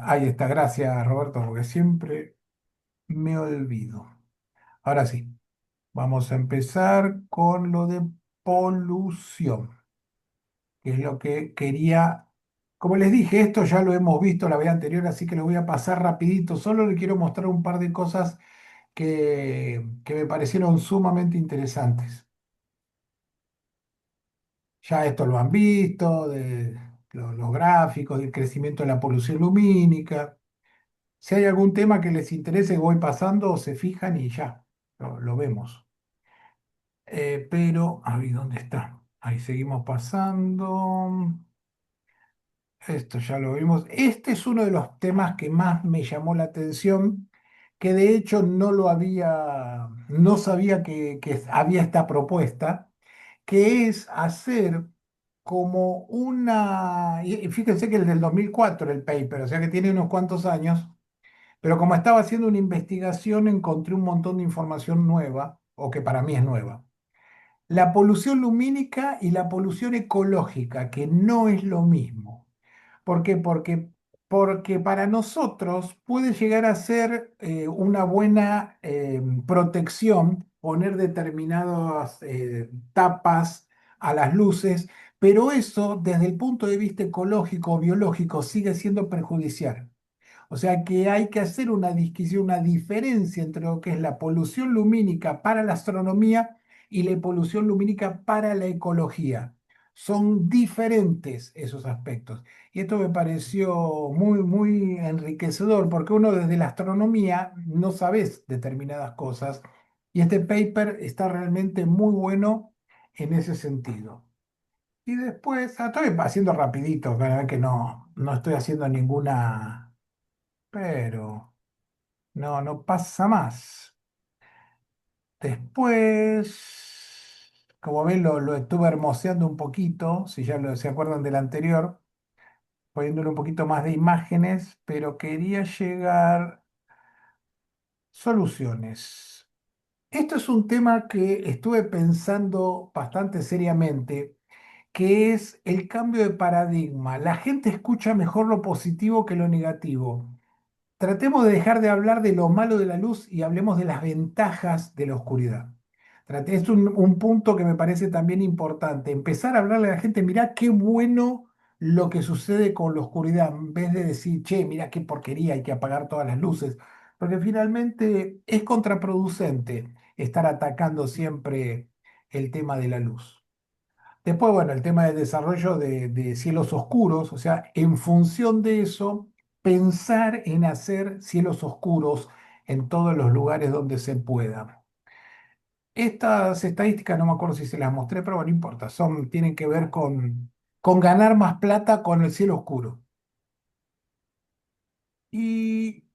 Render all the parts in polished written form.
Ahí está, gracias Roberto, porque siempre me olvido. Ahora sí, vamos a empezar con lo de polución, que es lo que quería. Como les dije, esto ya lo hemos visto la vez anterior, así que lo voy a pasar rapidito. Solo le quiero mostrar un par de cosas que me parecieron sumamente interesantes. Ya esto lo han visto, de los gráficos del crecimiento de la polución lumínica. Si hay algún tema que les interese, voy pasando, se fijan y ya, lo vemos. Pero, a ver, ¿dónde está? Ahí seguimos pasando. Esto ya lo vimos. Este es uno de los temas que más me llamó la atención, que de hecho no sabía que había esta propuesta, que es hacer como y fíjense que el del 2004 el paper, o sea que tiene unos cuantos años. Pero como estaba haciendo una investigación, encontré un montón de información nueva, o que para mí es nueva. La polución lumínica y la polución ecológica, que no es lo mismo. ¿Por qué? Porque para nosotros puede llegar a ser una buena protección poner determinadas tapas a las luces, pero eso desde el punto de vista ecológico o biológico sigue siendo perjudicial. O sea que hay que hacer una disquisición, una diferencia entre lo que es la polución lumínica para la astronomía y la polución lumínica para la ecología. Son diferentes esos aspectos. Y esto me pareció muy, muy enriquecedor porque uno desde la astronomía no sabes determinadas cosas y este paper está realmente muy bueno en ese sentido. Y después, estoy haciendo rapidito, para que no estoy haciendo ninguna, pero no pasa más. Después, como ven, lo estuve hermoseando un poquito, si ya se acuerdan del anterior, poniéndole un poquito más de imágenes, pero quería llegar soluciones. Esto es un tema que estuve pensando bastante seriamente, que es el cambio de paradigma. La gente escucha mejor lo positivo que lo negativo. Tratemos de dejar de hablar de lo malo de la luz y hablemos de las ventajas de la oscuridad. Es un punto que me parece también importante. Empezar a hablarle a la gente, mirá qué bueno lo que sucede con la oscuridad, en vez de decir, che, mirá qué porquería, hay que apagar todas las luces. Porque finalmente es contraproducente estar atacando siempre el tema de la luz. Después, bueno, el tema del desarrollo de cielos oscuros, o sea, en función de eso, pensar en hacer cielos oscuros en todos los lugares donde se pueda. Estas estadísticas no me acuerdo si se las mostré, pero bueno, no importa, tienen que ver con ganar más plata con el cielo oscuro. ¿Y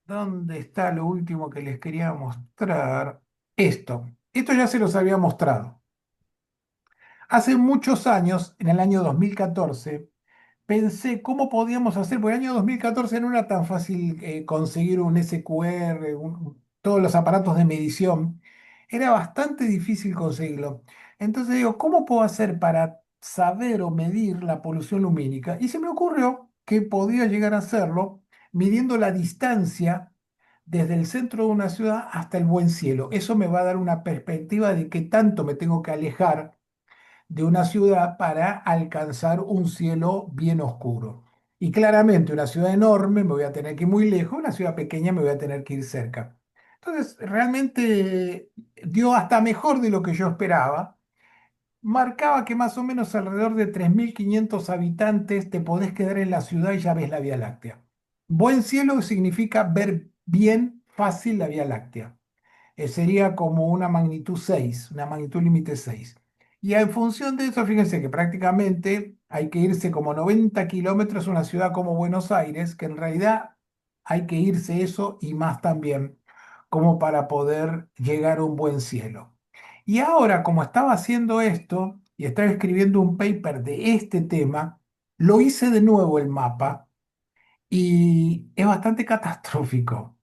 dónde está lo último que les quería mostrar? Esto ya se los había mostrado. Hace muchos años, en el año 2014, pensé cómo podíamos hacer, porque el año 2014 no era tan fácil conseguir un SQR, todos los aparatos de medición, era bastante difícil conseguirlo. Entonces digo, ¿cómo puedo hacer para saber o medir la polución lumínica? Y se me ocurrió que podía llegar a hacerlo midiendo la distancia desde el centro de una ciudad hasta el buen cielo. Eso me va a dar una perspectiva de qué tanto me tengo que alejar de una ciudad para alcanzar un cielo bien oscuro. Y claramente una ciudad enorme me voy a tener que ir muy lejos, una ciudad pequeña me voy a tener que ir cerca. Entonces, realmente dio hasta mejor de lo que yo esperaba. Marcaba que más o menos alrededor de 3.500 habitantes te podés quedar en la ciudad y ya ves la Vía Láctea. Buen cielo significa ver bien fácil la Vía Láctea. Sería como una magnitud 6, una magnitud límite 6. Y en función de eso, fíjense que prácticamente hay que irse como 90 kilómetros a una ciudad como Buenos Aires, que en realidad hay que irse eso y más también, como para poder llegar a un buen cielo. Y ahora, como estaba haciendo esto y estaba escribiendo un paper de este tema, lo hice de nuevo el mapa y es bastante catastrófico.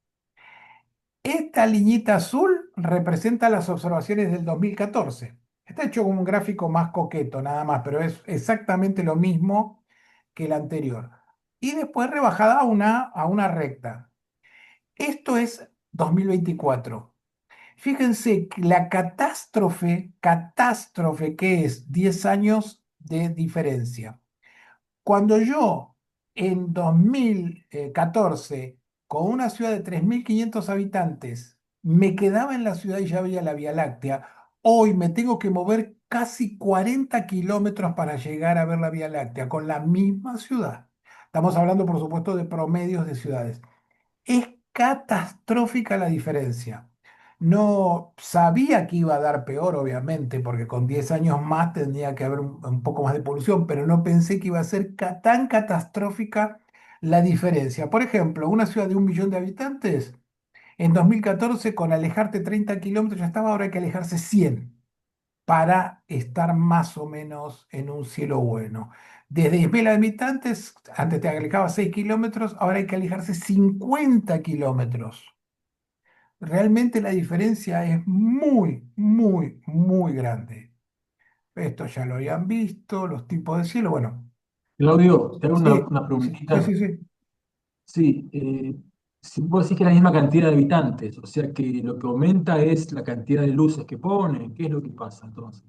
Esta liñita azul representa las observaciones del 2014. Está hecho con un gráfico más coqueto, nada más, pero es exactamente lo mismo que el anterior. y después rebajada a una recta. Esto es 2024. Fíjense que la catástrofe que es 10 años de diferencia. Cuando yo en 2014, con una ciudad de 3.500 habitantes, me quedaba en la ciudad y ya veía la Vía Láctea, hoy me tengo que mover casi 40 kilómetros para llegar a ver la Vía Láctea con la misma ciudad. Estamos hablando, por supuesto, de promedios de ciudades. Es catastrófica la diferencia. No sabía que iba a dar peor, obviamente, porque con 10 años más tendría que haber un poco más de polución, pero no pensé que iba a ser tan catastrófica la diferencia. Por ejemplo, una ciudad de 1 millón de habitantes, en 2014 con alejarte 30 kilómetros ya estaba, ahora hay que alejarse 100 para estar más o menos en un cielo bueno. Desde 10.000 habitantes, antes te alejabas 6 kilómetros, ahora hay que alejarse 50 kilómetros. Realmente la diferencia es muy, muy, muy grande. Esto ya lo habían visto, los tipos de cielo. Bueno, Claudio, te hago sí, una sí, sí, preguntita. sí, sí. Sí, si vos decís que es la misma cantidad de habitantes, o sea que lo que aumenta es la cantidad de luces que ponen, ¿qué es lo que pasa entonces?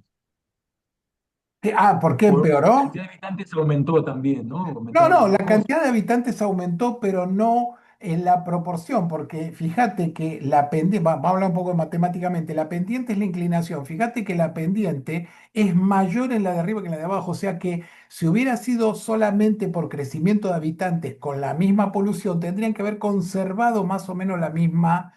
¿Por qué O la empeoró? cantidad de habitantes aumentó también, ¿no? No, Aumentaron no, las la dos cosas. cantidad de habitantes aumentó, pero no en la proporción, porque fíjate que la pendiente, vamos a hablar un poco matemáticamente, la pendiente es la inclinación, fíjate que la pendiente es mayor en la de arriba que en la de abajo, o sea que si hubiera sido solamente por crecimiento de habitantes con la misma polución, tendrían que haber conservado más o menos la misma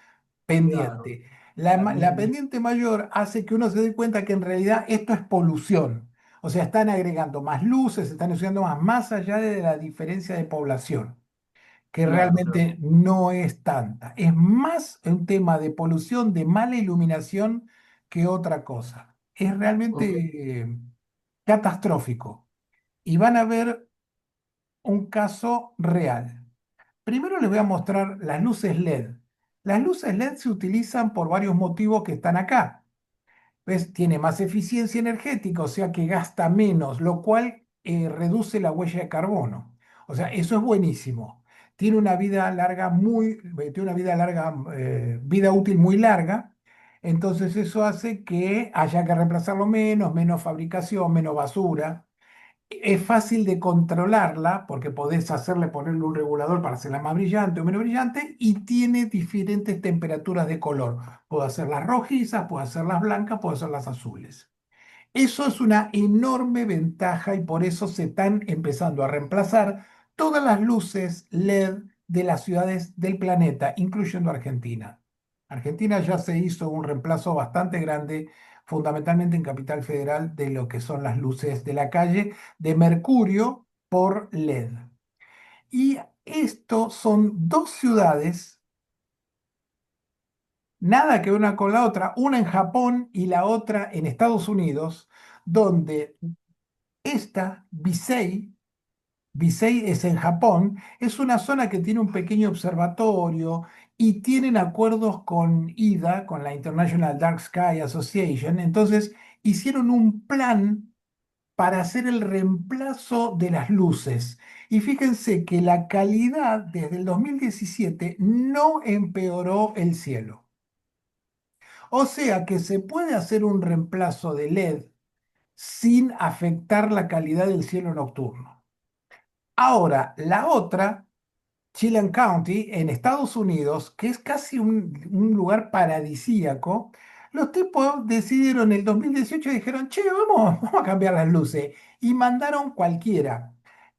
Claro, pendiente. La, la la misma. pendiente mayor hace que uno se dé cuenta que en realidad esto es polución. O sea, están agregando más luces, están usando más allá de la diferencia de población, que Claro, claro. realmente no es tanta. Es más un tema de polución, de mala iluminación que otra cosa. Es Ok. realmente catastrófico. Y van a ver un caso real. Primero les voy a mostrar las luces LED. Las luces LED se utilizan por varios motivos que están acá. ¿Ves? Tiene más eficiencia energética, o sea que gasta menos, lo cual reduce la huella de carbono. O sea, eso es buenísimo. Tiene una vida larga tiene una vida larga, vida útil muy larga. Entonces eso hace que haya que reemplazarlo menos fabricación, menos basura. Es fácil de controlarla porque podés ponerle un regulador para hacerla más brillante o menos brillante y tiene diferentes temperaturas de color. Puedo hacerlas rojizas, puedo hacerlas blancas, puedo hacerlas azules. Eso es una enorme ventaja y por eso se están empezando a reemplazar todas las luces LED de las ciudades del planeta, incluyendo Argentina. Argentina ya se hizo un reemplazo bastante grande, fundamentalmente en Capital Federal, de lo que son las luces de la calle de mercurio por LED. Y esto son dos ciudades, nada que ver una con la otra, una en Japón y la otra en Estados Unidos, donde Visei es en Japón, es una zona que tiene un pequeño observatorio y tienen acuerdos con IDA, con la International Dark Sky Association. Entonces hicieron un plan para hacer el reemplazo de las luces. Y fíjense que la calidad desde el 2017 no empeoró el cielo. O sea que se puede hacer un reemplazo de LED sin afectar la calidad del cielo nocturno. Ahora, la otra, Chelan County, en Estados Unidos, que es casi un lugar paradisíaco, los tipos decidieron en el 2018 y dijeron, che, vamos a cambiar las luces. Y mandaron cualquiera.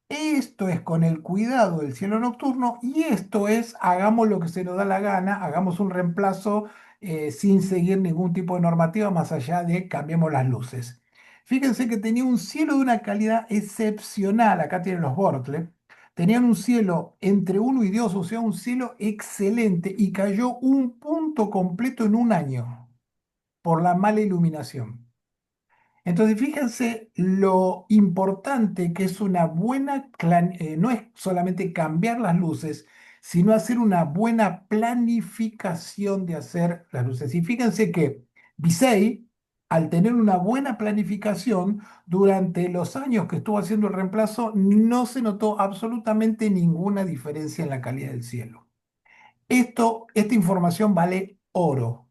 Esto es con el cuidado del cielo nocturno y esto es, hagamos lo que se nos da la gana, hagamos un reemplazo sin seguir ningún tipo de normativa más allá de cambiemos las luces. Fíjense que tenía un cielo de una calidad excepcional, acá tienen los Bortle, tenían un cielo entre uno y Dios, o sea, un cielo excelente y cayó un punto completo en un año por la mala iluminación. Entonces, fíjense lo importante que es una no es solamente cambiar las luces, sino hacer una buena planificación de hacer las luces. Y fíjense que Visey al tener una buena planificación, durante los años que estuvo haciendo el reemplazo, no se notó absolutamente ninguna diferencia en la calidad del cielo. Esta información vale oro,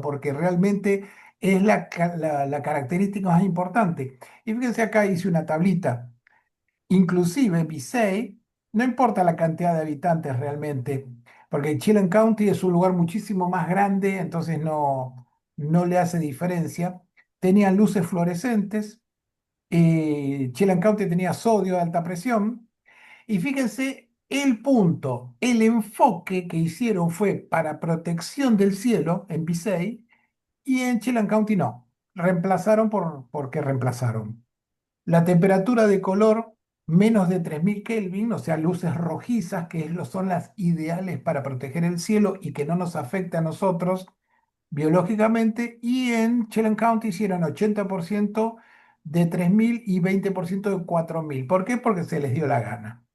porque realmente es la característica más importante. Y fíjense acá hice una tablita. Inclusive Visey, no importa la cantidad de habitantes realmente, porque Chelan County es un lugar muchísimo más grande, entonces no le hace diferencia. Tenían luces fluorescentes, Chelan County tenía sodio de alta presión, y fíjense el punto, el enfoque que hicieron fue para protección del cielo en Visey y en Chelan County no. Reemplazaron porque reemplazaron. La temperatura de color menos de 3000 Kelvin, o sea, luces rojizas, son las ideales para proteger el cielo y que no nos afecte a nosotros biológicamente. Y en Chelan County hicieron 80% de 3000 y 20% de 4000. ¿Por qué? Porque se les dio la gana.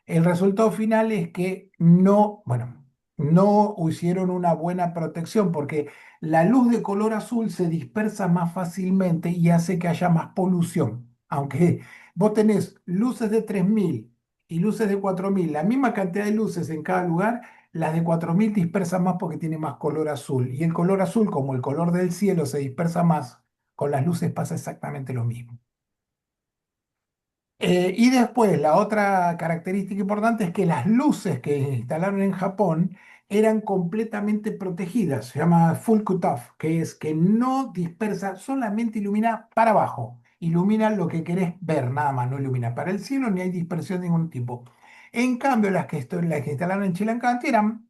El resultado final es que no, bueno, no hicieron una buena protección porque la luz de color azul se dispersa más fácilmente y hace que haya más polución. Aunque vos tenés luces de 3000 y luces de 4000, la misma cantidad de luces en cada lugar, las de 4000 dispersan más porque tiene más color azul. Y el color azul, como el color del cielo, se dispersa más, con las luces pasa exactamente lo mismo. Y después, la otra característica importante es que las luces que instalaron en Japón eran completamente protegidas. Se llama full cutoff, que es que no dispersa, solamente ilumina para abajo. Ilumina lo que querés ver, nada más, no ilumina para el cielo ni hay dispersión de ningún tipo. En cambio, las que instalaron en Chilancanti eran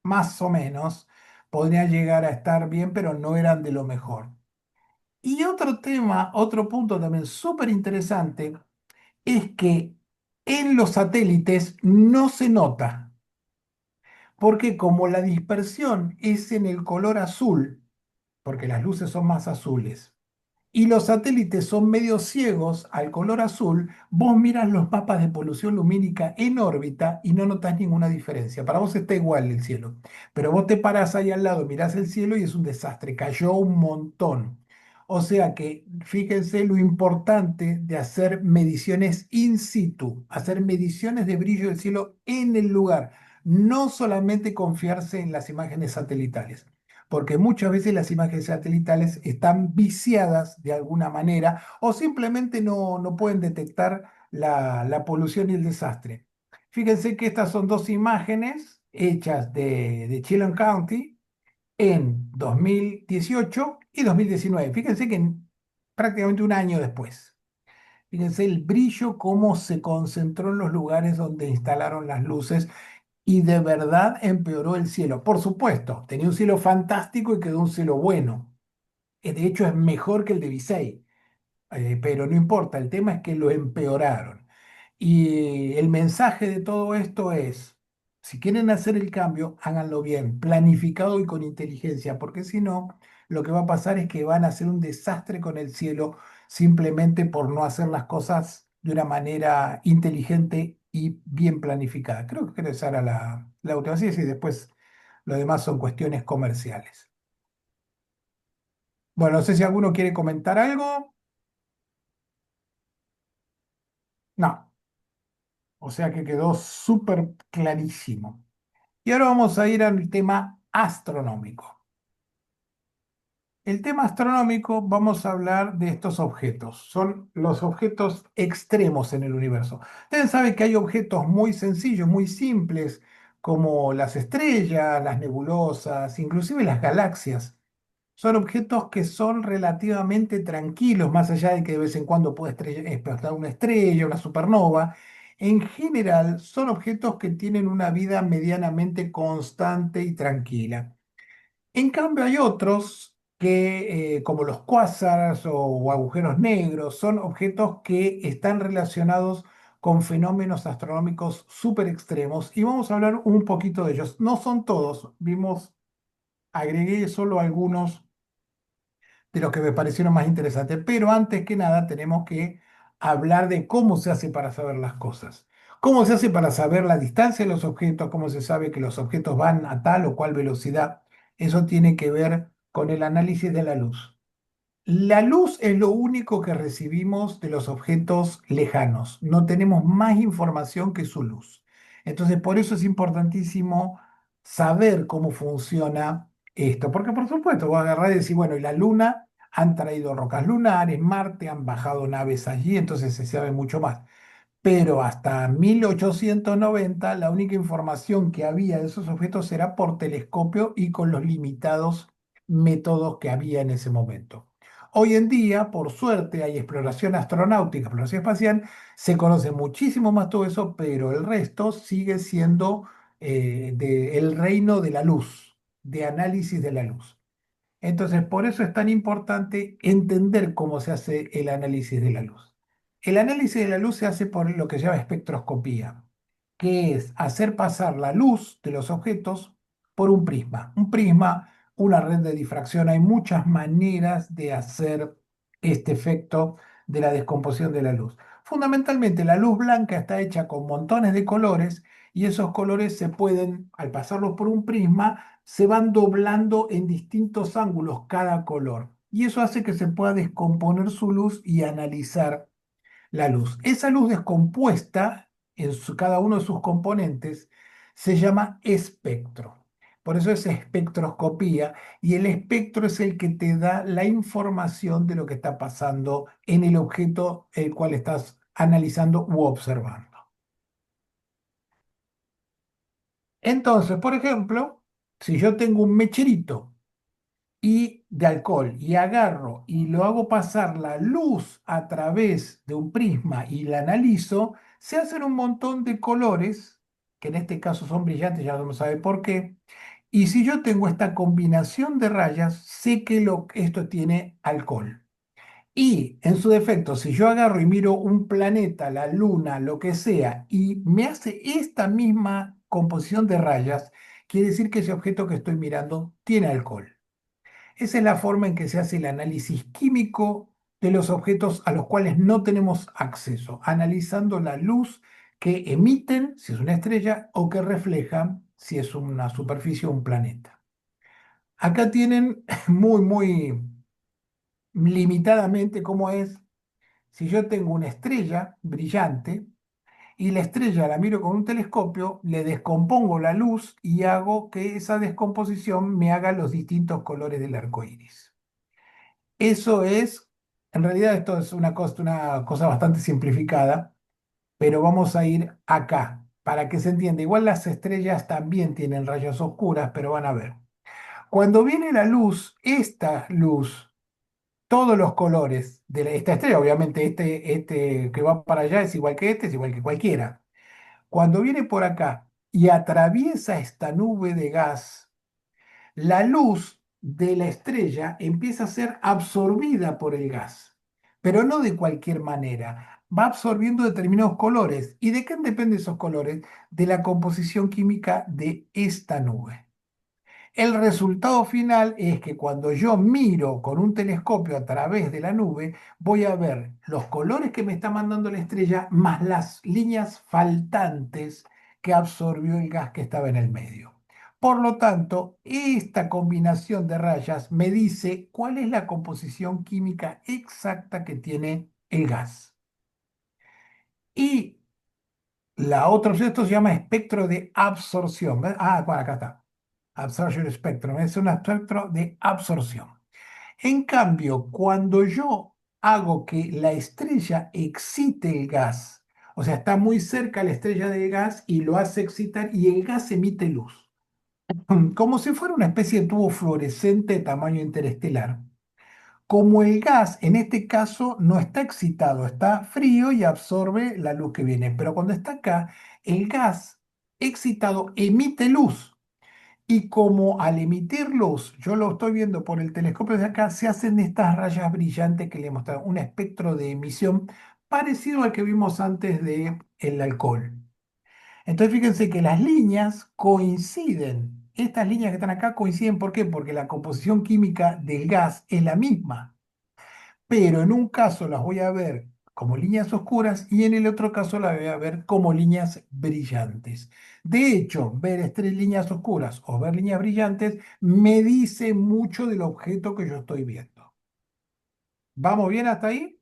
más o menos, podrían llegar a estar bien, pero no eran de lo mejor. Y otro tema, otro punto también súper interesante es que en los satélites no se nota, porque como la dispersión es en el color azul, porque las luces son más azules, y los satélites son medio ciegos al color azul, vos miras los mapas de polución lumínica en órbita y no notas ninguna diferencia. Para vos está igual el cielo, pero vos te parás ahí al lado, mirás el cielo y es un desastre, cayó un montón. O sea que fíjense lo importante de hacer mediciones in situ, hacer mediciones de brillo del cielo en el lugar, no solamente confiarse en las imágenes satelitales, porque muchas veces las imágenes satelitales están viciadas de alguna manera o simplemente no pueden detectar la polución y el desastre. Fíjense que estas son dos imágenes hechas de Chelan County en 2018 y 2019. Fíjense que prácticamente un año después. Fíjense el brillo, cómo se concentró en los lugares donde instalaron las luces y de verdad empeoró el cielo. Por supuesto, tenía un cielo fantástico y quedó un cielo bueno. De hecho, es mejor que el de Visey, pero no importa, el tema es que lo empeoraron. Y el mensaje de todo esto es, si quieren hacer el cambio, háganlo bien, planificado y con inteligencia, porque si no, lo que va a pasar es que van a hacer un desastre con el cielo simplemente por no hacer las cosas de una manera inteligente y bien planificada. Creo que esa era la última. Sí, sí, después lo demás son cuestiones comerciales. Bueno, no sé si alguno quiere comentar algo. No. O sea que quedó súper clarísimo. Y ahora vamos a ir al tema astronómico. El tema astronómico, vamos a hablar de estos objetos. Son los objetos extremos en el universo. Ustedes saben que hay objetos muy sencillos, muy simples, como las estrellas, las nebulosas, inclusive las galaxias. Son objetos que son relativamente tranquilos, más allá de que de vez en cuando puede explotar una estrella, una supernova. En general, son objetos que tienen una vida medianamente constante y tranquila. En cambio, hay otros que, como los cuásares o agujeros negros, son objetos que están relacionados con fenómenos astronómicos súper extremos. Y vamos a hablar un poquito de ellos. No son todos, agregué solo algunos de los que me parecieron más interesantes. Pero antes que nada tenemos que hablar de cómo se hace para saber las cosas. ¿Cómo se hace para saber la distancia de los objetos? ¿Cómo se sabe que los objetos van a tal o cual velocidad? Eso tiene que ver con el análisis de la luz. La luz es lo único que recibimos de los objetos lejanos. No tenemos más información que su luz. Entonces, por eso es importantísimo saber cómo funciona esto. Porque, por supuesto, vos agarrás y decís, bueno, y la Luna han traído rocas lunares, Marte han bajado naves allí, entonces se sabe mucho más. Pero hasta 1890 la única información que había de esos objetos era por telescopio y con los limitados métodos que había en ese momento. Hoy en día, por suerte, hay exploración astronáutica, exploración espacial, se conoce muchísimo más todo eso, pero el resto sigue siendo el reino de la luz, de análisis de la luz. Entonces, por eso es tan importante entender cómo se hace el análisis de la luz. El análisis de la luz se hace por lo que se llama espectroscopía, que es hacer pasar la luz de los objetos por un prisma. Un prisma, una red de difracción. Hay muchas maneras de hacer este efecto de la descomposición de la luz. Fundamentalmente, la luz blanca está hecha con montones de colores y esos colores se pueden, al pasarlos por un prisma, se van doblando en distintos ángulos cada color. Y eso hace que se pueda descomponer su luz y analizar la luz. Esa luz descompuesta en cada uno de sus componentes se llama espectro. Por eso es espectroscopía y el espectro es el que te da la información de lo que está pasando en el objeto el cual estás analizando u observando. Entonces, por ejemplo, si yo tengo un mecherito y de alcohol y agarro y lo hago pasar la luz a través de un prisma y la analizo, se hacen un montón de colores, que en este caso son brillantes, ya no sabe por qué. Y si yo tengo esta combinación de rayas, sé que esto tiene alcohol. Y en su defecto, si yo agarro y miro un planeta, la luna, lo que sea, y me hace esta misma composición de rayas, quiere decir que ese objeto que estoy mirando tiene alcohol. Esa es la forma en que se hace el análisis químico de los objetos a los cuales no tenemos acceso, analizando la luz que emiten, si es una estrella, o que reflejan, si es una superficie o un planeta. Acá tienen muy limitadamente cómo es si yo tengo una estrella brillante y la estrella la miro con un telescopio, le descompongo la luz y hago que esa descomposición me haga los distintos colores del arco iris. Eso es, en realidad esto es una cosa bastante simplificada, pero vamos a ir acá para que se entienda. Igual las estrellas también tienen rayas oscuras, pero van a ver. Cuando viene la luz, esta luz, todos los colores de esta estrella, obviamente este que va para allá es igual que este, es igual que cualquiera. Cuando viene por acá y atraviesa esta nube de gas, la luz de la estrella empieza a ser absorbida por el gas, pero no de cualquier manera. Va absorbiendo determinados colores. ¿Y de qué dependen esos colores? De la composición química de esta nube. El resultado final es que cuando yo miro con un telescopio a través de la nube, voy a ver los colores que me está mandando la estrella más las líneas faltantes que absorbió el gas que estaba en el medio. Por lo tanto, esta combinación de rayas me dice cuál es la composición química exacta que tiene el gas. Y la otra opción, esto se llama espectro de absorción. ¿Ves? Ah, bueno, acá está. Absorption spectrum. Es un espectro de absorción. En cambio, cuando yo hago que la estrella excite el gas, o sea, está muy cerca la estrella del gas y lo hace excitar y el gas emite luz, como si fuera una especie de tubo fluorescente de tamaño interestelar. Como el gas en este caso no está excitado, está frío y absorbe la luz que viene, pero cuando está acá, el gas excitado emite luz. Y como al emitir luz, yo lo estoy viendo por el telescopio de acá, se hacen estas rayas brillantes que le mostraron, un espectro de emisión parecido al que vimos antes de el alcohol. Entonces fíjense que las líneas coinciden. Estas líneas que están acá coinciden, ¿por qué? Porque la composición química del gas es la misma, pero en un caso las voy a ver como líneas oscuras y en el otro caso las voy a ver como líneas brillantes. De hecho, ver tres líneas oscuras o ver líneas brillantes me dice mucho del objeto que yo estoy viendo. ¿Vamos bien hasta ahí?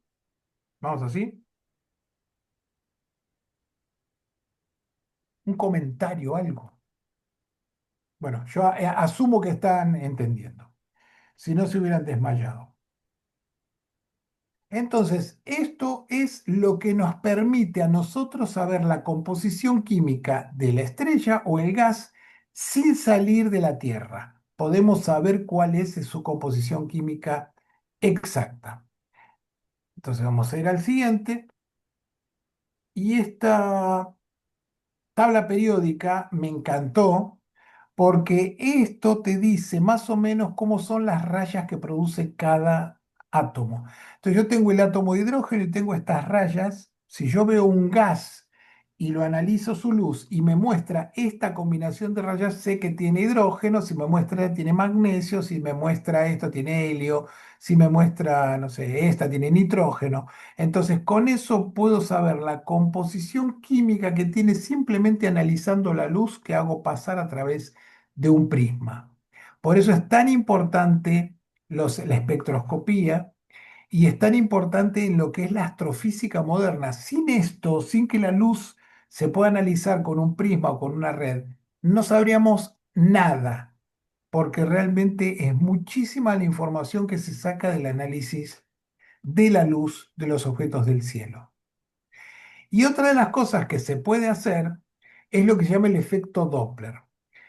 Vamos así. Un comentario, algo. Bueno, yo asumo que están entendiendo. Si no se hubieran desmayado. Entonces, esto es lo que nos permite a nosotros saber la composición química de la estrella o el gas sin salir de la Tierra. Podemos saber cuál es su composición química exacta. Entonces vamos a ir al siguiente. Y esta tabla periódica me encantó porque esto te dice más o menos cómo son las rayas que produce cada átomo. Entonces yo tengo el átomo de hidrógeno y tengo estas rayas. Si yo veo un gas y lo analizo su luz y me muestra esta combinación de rayas, sé que tiene hidrógeno, si me muestra tiene magnesio, si me muestra esto tiene helio, si me muestra, no sé, esta tiene nitrógeno. Entonces con eso puedo saber la composición química que tiene simplemente analizando la luz que hago pasar a través de un prisma. Por eso es tan importante la espectroscopía y es tan importante en lo que es la astrofísica moderna. Sin esto, sin que la luz se pueda analizar con un prisma o con una red, no sabríamos nada, porque realmente es muchísima la información que se saca del análisis de la luz de los objetos del cielo. Y otra de las cosas que se puede hacer es lo que se llama el efecto Doppler.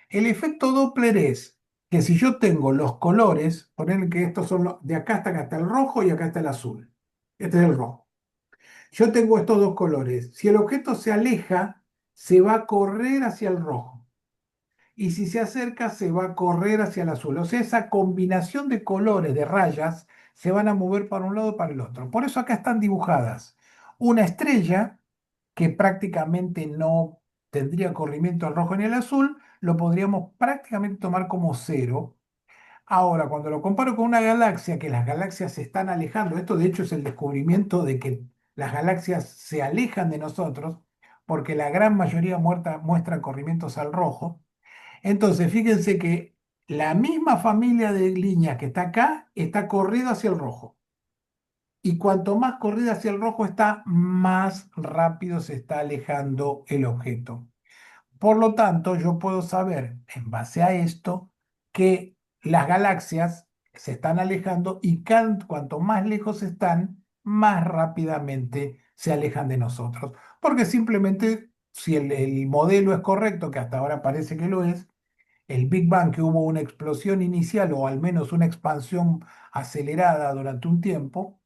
El efecto Doppler es que si yo tengo los colores, poner que estos son de acá hasta acá está el rojo y acá está el azul. Este es el rojo. Yo tengo estos dos colores. Si el objeto se aleja, se va a correr hacia el rojo. Y si se acerca, se va a correr hacia el azul. O sea, esa combinación de colores, de rayas, se van a mover para un lado o para el otro. Por eso acá están dibujadas una estrella que prácticamente no tendría corrimiento al rojo ni al azul, lo podríamos prácticamente tomar como cero. Ahora, cuando lo comparo con una galaxia, que las galaxias se están alejando, esto de hecho es el descubrimiento de que las galaxias se alejan de nosotros, porque la gran mayoría muestra corrimientos al rojo. Entonces, fíjense que la misma familia de líneas que está acá está corrida hacia el rojo. Y cuanto más corrida hacia el rojo está, más rápido se está alejando el objeto. Por lo tanto, yo puedo saber, en base a esto, que las galaxias se están alejando y cuanto más lejos están, más rápidamente se alejan de nosotros. Porque simplemente, si el modelo es correcto, que hasta ahora parece que lo es, el Big Bang, que hubo una explosión inicial o al menos una expansión acelerada durante un tiempo,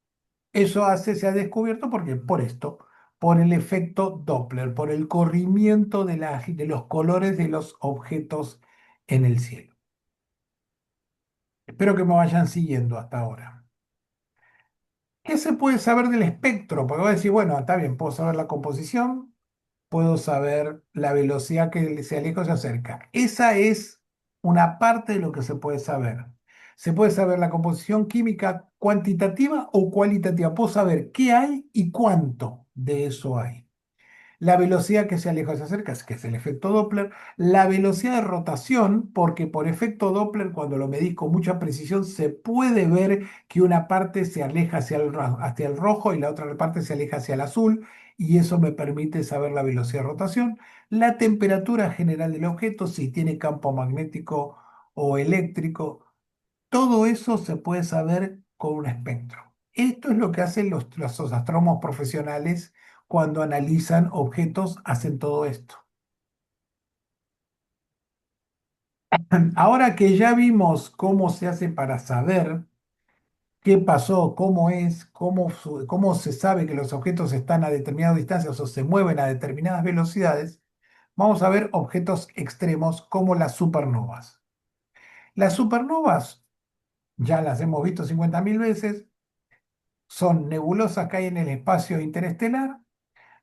eso se ha descubierto porque por esto, por el efecto Doppler, por el corrimiento de los colores de los objetos en el cielo. Espero que me vayan siguiendo hasta ahora. ¿Qué se puede saber del espectro? Porque voy a decir, bueno, está bien, puedo saber la composición, puedo saber la velocidad que se aleja o se acerca. Esa es una parte de lo que se puede saber. Se puede saber la composición química cuantitativa o cualitativa. Puedo saber qué hay y cuánto de eso hay. La velocidad que se aleja o se acerca, que es el efecto Doppler. La velocidad de rotación, porque por efecto Doppler, cuando lo medís con mucha precisión, se puede ver que una parte se aleja hacia el rojo y la otra parte se aleja hacia el azul, y eso me permite saber la velocidad de rotación. La temperatura general del objeto, si tiene campo magnético o eléctrico, todo eso se puede saber con un espectro. Esto es lo que hacen los astrónomos profesionales cuando analizan objetos, hacen todo esto. Ahora que ya vimos cómo se hace para saber qué pasó, cómo es, cómo se sabe que los objetos están a determinadas distancias o se mueven a determinadas velocidades, vamos a ver objetos extremos como las supernovas. Las supernovas ya las hemos visto 50.000 veces, son nebulosas que hay en el espacio interestelar.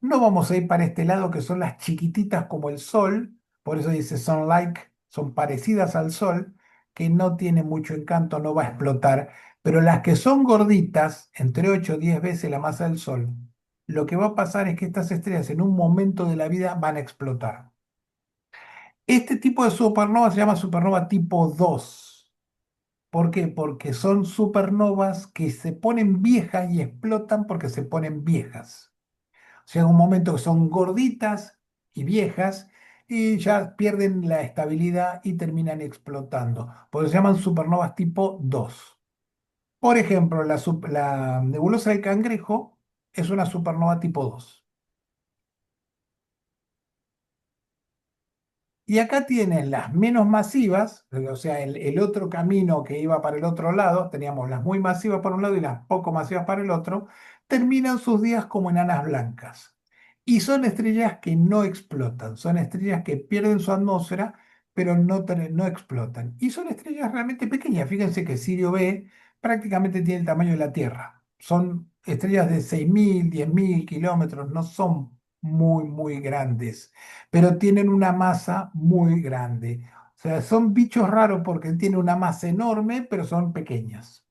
No vamos a ir para este lado que son las chiquititas como el Sol, por eso dice son-like, son parecidas al Sol, que no tiene mucho encanto, no va a explotar, pero las que son gorditas, entre 8 o 10 veces la masa del Sol, lo que va a pasar es que estas estrellas en un momento de la vida van a explotar. Este tipo de supernova se llama supernova tipo 2. ¿Por qué? Porque son supernovas que se ponen viejas y explotan porque se ponen viejas. Llega un momento que son gorditas y viejas y ya pierden la estabilidad y terminan explotando. Por eso se llaman supernovas tipo 2. Por ejemplo, la nebulosa del Cangrejo es una supernova tipo 2. Y acá tienen las menos masivas, o sea, el otro camino que iba para el otro lado, teníamos las muy masivas por un lado y las poco masivas para el otro, terminan sus días como enanas blancas. Y son estrellas que no explotan, son estrellas que pierden su atmósfera, pero no explotan. Y son estrellas realmente pequeñas. Fíjense que Sirio B prácticamente tiene el tamaño de la Tierra. Son estrellas de 6.000, 10.000 kilómetros, no son muy, muy grandes, pero tienen una masa muy grande. O sea, son bichos raros porque tienen una masa enorme, pero son pequeñas.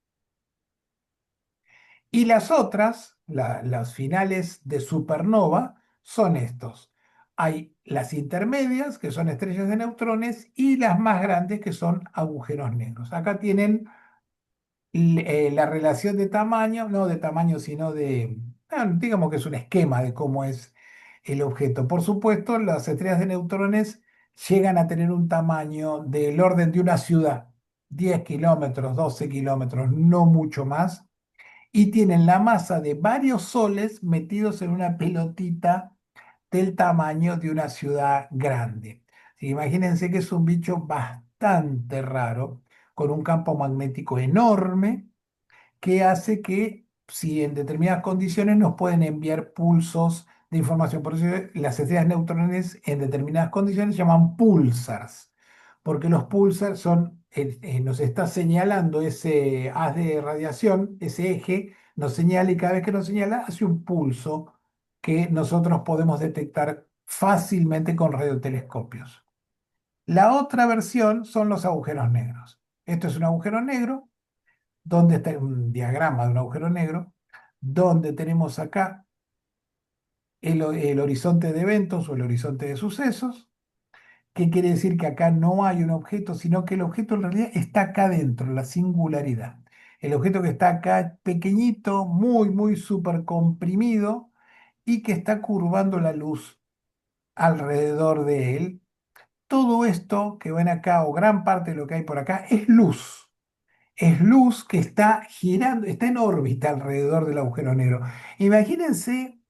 Y las otras, las finales de supernova, son estos. Hay las intermedias, que son estrellas de neutrones, y las más grandes, que son agujeros negros. Acá tienen la relación de tamaño, no de tamaño, sino digamos que es un esquema de cómo es el objeto. Por supuesto, las estrellas de neutrones llegan a tener un tamaño del orden de una ciudad, 10 kilómetros, 12 kilómetros, no mucho más, y tienen la masa de varios soles metidos en una pelotita del tamaño de una ciudad grande. Imagínense que es un bicho bastante raro, con un campo magnético enorme que hace que, si en determinadas condiciones, nos pueden enviar pulsos de información. Por eso las estrellas neutrones en determinadas condiciones se llaman pulsars, porque los pulsars nos está señalando ese haz de radiación, ese eje, nos señala y cada vez que nos señala hace un pulso que nosotros podemos detectar fácilmente con radiotelescopios. La otra versión son los agujeros negros. Esto es un agujero negro donde está un diagrama de un agujero negro, donde tenemos acá el horizonte de eventos o el horizonte de sucesos, que quiere decir que acá no hay un objeto, sino que el objeto en realidad está acá dentro, la singularidad. El objeto que está acá pequeñito, muy, muy súper comprimido y que está curvando la luz alrededor de él. Todo esto que ven acá, o gran parte de lo que hay por acá, es luz. Es luz que está girando, está en órbita alrededor del agujero negro. Imagínense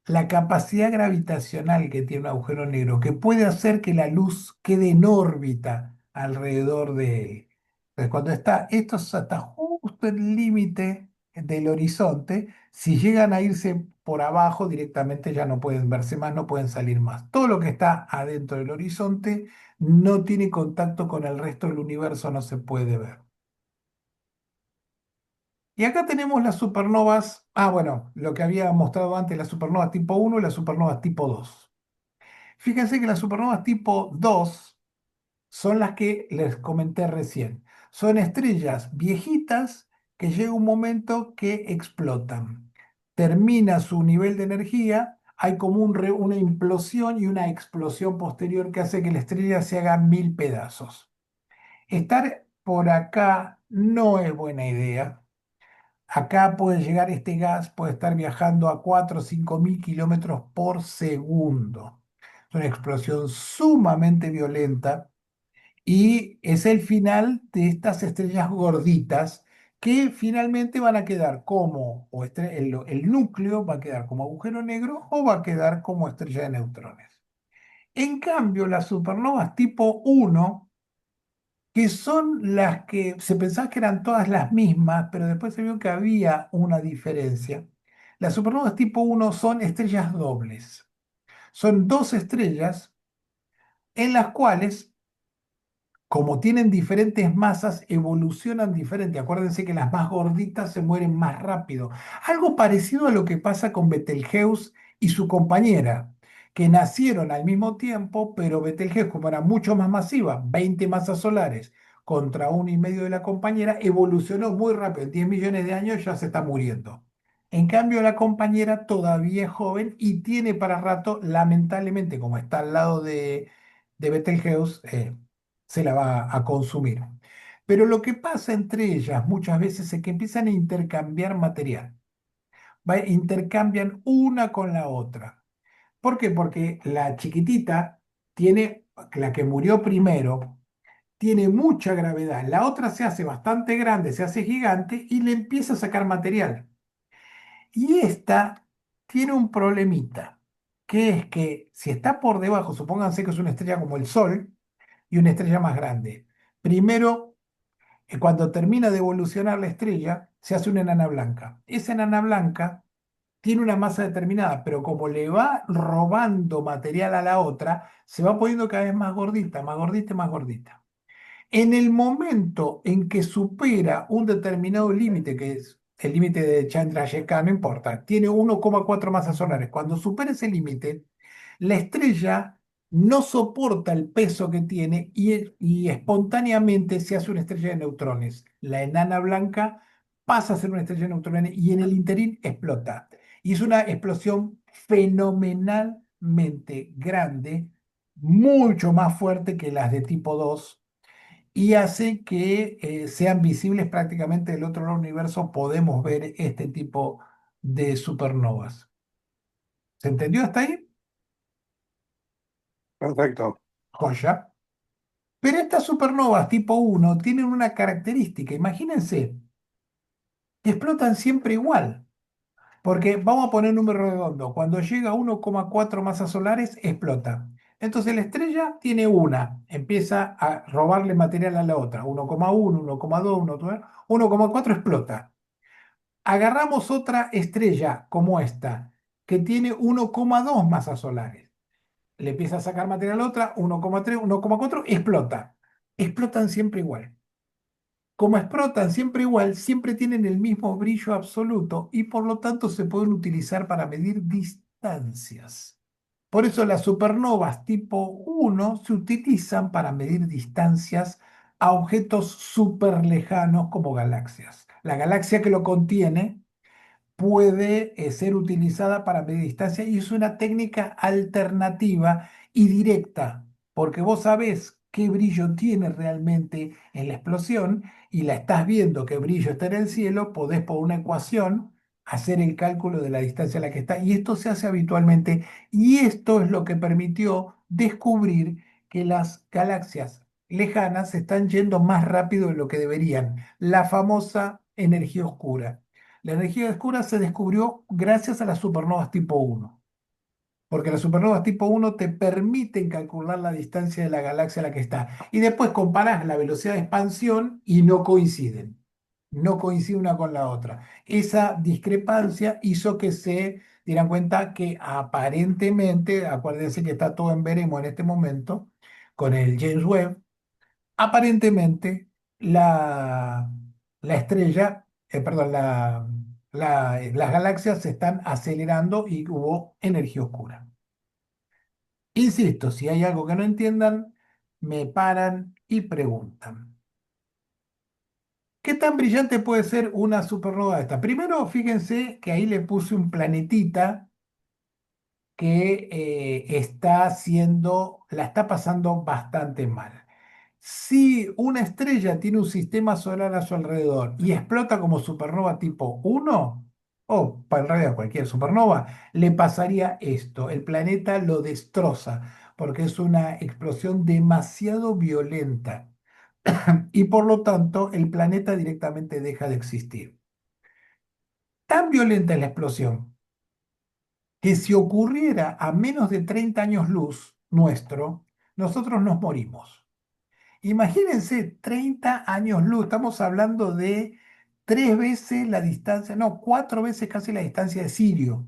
la capacidad gravitacional que tiene un agujero negro, que puede hacer que la luz quede en órbita alrededor de él. Entonces, cuando esto es hasta justo el límite del horizonte, si llegan a irse por abajo, directamente ya no pueden verse más, no pueden salir más. Todo lo que está adentro del horizonte no tiene contacto con el resto del universo, no se puede ver. Y acá tenemos las supernovas, bueno, lo que había mostrado antes, las supernovas tipo 1 y las supernovas tipo 2. Fíjense que las supernovas tipo 2 son las que les comenté recién. Son estrellas viejitas que llega un momento que explotan. Termina su nivel de energía, hay como una implosión y una explosión posterior que hace que la estrella se haga mil pedazos. Estar por acá no es buena idea. Acá puede llegar este gas, puede estar viajando a 4 o 5 mil kilómetros por segundo. Es una explosión sumamente violenta y es el final de estas estrellas gorditas que finalmente van a quedar como, el núcleo va a quedar como agujero negro o va a quedar como estrella de neutrones. En cambio, las supernovas tipo 1, que son las que se pensaba que eran todas las mismas, pero después se vio que había una diferencia. Las supernovas tipo 1 son estrellas dobles. Son dos estrellas en las cuales, como tienen diferentes masas, evolucionan diferente. Acuérdense que las más gorditas se mueren más rápido. Algo parecido a lo que pasa con Betelgeuse y su compañera, que nacieron al mismo tiempo, pero Betelgeuse, como era mucho más masiva, 20 masas solares contra 1,5 de la compañera, evolucionó muy rápido. En 10 millones de años ya se está muriendo. En cambio, la compañera todavía es joven y tiene para rato, lamentablemente, como está al lado de Betelgeuse, se la va a consumir. Pero lo que pasa entre ellas muchas veces es que empiezan a intercambiar material, intercambian una con la otra. ¿Por qué? Porque la chiquitita tiene, la que murió primero, tiene mucha gravedad. La otra se hace bastante grande, se hace gigante y le empieza a sacar material. Y esta tiene un problemita, que es que si está por debajo, supónganse que es una estrella como el Sol y una estrella más grande. Primero, cuando termina de evolucionar la estrella, se hace una enana blanca. Esa enana blanca tiene una masa determinada, pero como le va robando material a la otra, se va poniendo cada vez más gordita, más gordita y más gordita. En el momento en que supera un determinado límite, que es el límite de Chandrasekhar, no importa, tiene 1,4 masas solares. Cuando supera ese límite, la estrella no soporta el peso que tiene y espontáneamente se hace una estrella de neutrones. La enana blanca pasa a ser una estrella de neutrones y en el interín explota. Y es una explosión fenomenalmente grande, mucho más fuerte que las de tipo 2 y hace que sean visibles prácticamente del otro lado del universo. Podemos ver este tipo de supernovas. ¿Se entendió hasta ahí? Perfecto. Joya. Pero estas supernovas tipo uno tienen una característica. Imagínense que explotan siempre igual. Porque vamos a poner número redondo. Cuando llega a 1,4 masas solares, explota. Entonces la estrella tiene una, empieza a robarle material a la otra. 1,1, 1,2, 1,4 explota. Agarramos otra estrella como esta, que tiene 1,2 masas solares. Le empieza a sacar material a otra, 1,3, 1,4, explota. Explotan siempre igual. Como explotan siempre igual, siempre tienen el mismo brillo absoluto y por lo tanto se pueden utilizar para medir distancias. Por eso las supernovas tipo 1 se utilizan para medir distancias a objetos súper lejanos como galaxias. La galaxia que lo contiene puede ser utilizada para medir distancia y es una técnica alternativa y directa, porque vos sabés qué brillo tiene realmente en la explosión y la estás viendo qué brillo está en el cielo, podés por una ecuación hacer el cálculo de la distancia a la que está y esto se hace habitualmente y esto es lo que permitió descubrir que las galaxias lejanas se están yendo más rápido de lo que deberían, la famosa energía oscura. La energía oscura se descubrió gracias a las supernovas tipo 1, porque las supernovas tipo 1 te permiten calcular la distancia de la galaxia a la que está. Y después comparás la velocidad de expansión y no coinciden. No coincide una con la otra. Esa discrepancia hizo que se dieran cuenta que aparentemente, acuérdense que está todo en veremos en este momento, con el James Webb, aparentemente la, la estrella, perdón, las galaxias se están acelerando y hubo energía oscura. Insisto, si hay algo que no entiendan, me paran y preguntan. ¿Qué tan brillante puede ser una supernova esta? Primero, fíjense que ahí le puse un planetita que la está pasando bastante mal. Si una estrella tiene un sistema solar a su alrededor y explota como supernova tipo 1, o en realidad cualquier supernova, le pasaría esto. El planeta lo destroza porque es una explosión demasiado violenta y por lo tanto el planeta directamente deja de existir. Tan violenta es la explosión que si ocurriera a menos de 30 años luz nuestro, nosotros nos morimos. Imagínense 30 años luz, estamos hablando de 3 veces la distancia, no, 4 veces casi la distancia de Sirio.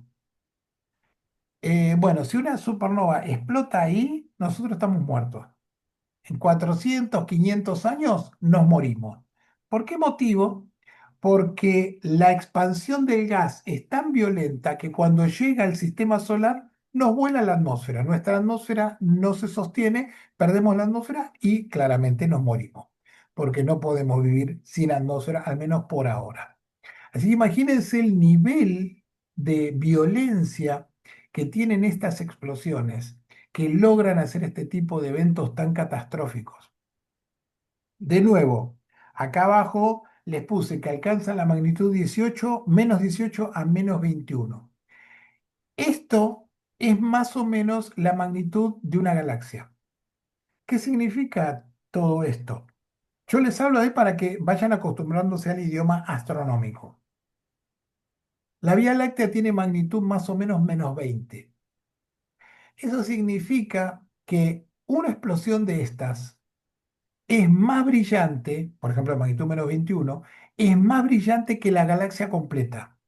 Bueno, si una supernova explota ahí, nosotros estamos muertos. En 400, 500 años nos morimos. ¿Por qué motivo? Porque la expansión del gas es tan violenta que cuando llega al sistema solar nos vuela la atmósfera. Nuestra atmósfera no se sostiene, perdemos la atmósfera y claramente nos morimos, porque no podemos vivir sin atmósfera, al menos por ahora. Así que imagínense el nivel de violencia que tienen estas explosiones que logran hacer este tipo de eventos tan catastróficos. De nuevo, Acá abajo les puse que alcanzan la magnitud 18, menos 18 a menos 21. Esto es más o menos la magnitud de una galaxia. ¿Qué significa todo esto? Yo les hablo ahí para que vayan acostumbrándose al idioma astronómico. La Vía Láctea tiene magnitud más o menos menos 20. Eso significa que una explosión de estas es más brillante, por ejemplo, la magnitud menos 21, es más brillante que la galaxia completa.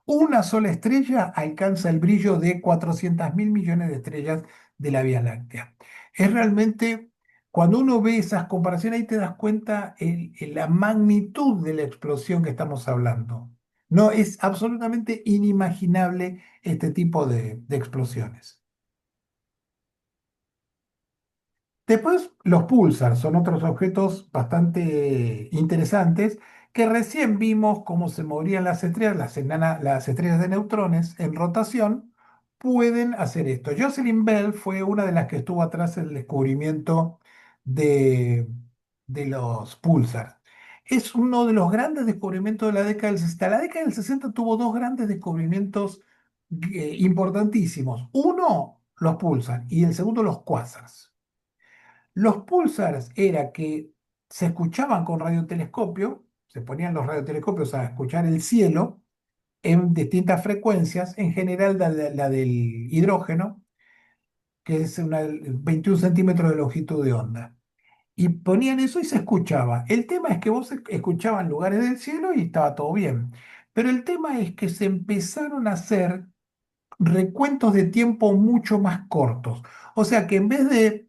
Una sola estrella alcanza el brillo de 400 mil millones de estrellas de la Vía Láctea. Es realmente, cuando uno ve esas comparaciones, ahí te das cuenta la magnitud de la explosión que estamos hablando. No, es absolutamente inimaginable este tipo de explosiones. Después, los pulsars son otros objetos bastante interesantes que recién vimos cómo se movían las estrellas, las estrellas de neutrones en rotación, pueden hacer esto. Jocelyn Bell fue una de las que estuvo atrás del descubrimiento de, de los pulsars. Es uno de los grandes descubrimientos de la década del 60. La década del 60 tuvo dos grandes descubrimientos importantísimos. Uno, los pulsars, y el segundo, los quasars. Los púlsares era que se escuchaban con radiotelescopio, se ponían los radiotelescopios a escuchar el cielo en distintas frecuencias, en general la del hidrógeno, que es 21 centímetros de longitud de onda. Y ponían eso y se escuchaba. El tema es que vos escuchaban lugares del cielo y estaba todo bien. Pero el tema es que se empezaron a hacer recuentos de tiempo mucho más cortos. O sea que en vez de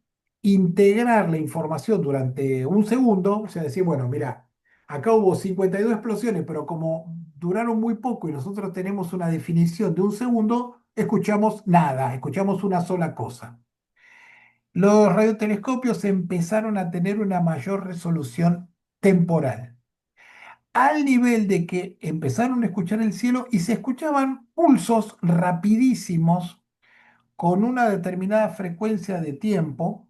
integrar la información durante un segundo, o sea, decir, bueno, mira, acá hubo 52 explosiones, pero como duraron muy poco y nosotros tenemos una definición de un segundo, escuchamos nada, escuchamos una sola cosa. Los radiotelescopios empezaron a tener una mayor resolución temporal, al nivel de que empezaron a escuchar el cielo y se escuchaban pulsos rapidísimos con una determinada frecuencia de tiempo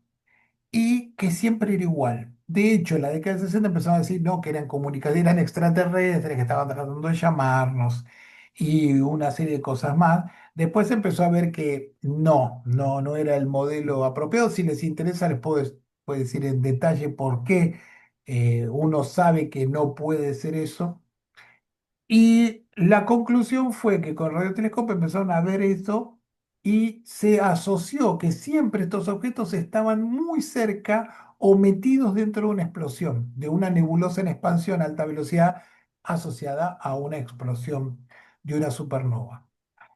y que siempre era igual. De hecho, en la década del 60 empezaron a decir no, que eran comunicaciones, eran extraterrestres que estaban tratando de llamarnos y una serie de cosas más. Después se empezó a ver que no era el modelo apropiado. Si les interesa, puedo decir en detalle por qué uno sabe que no puede ser eso. Y la conclusión fue que con radiotelescopio empezaron a ver esto y se asoció que siempre estos objetos estaban muy cerca o metidos dentro de una explosión, de una nebulosa en expansión a alta velocidad asociada a una explosión de una supernova.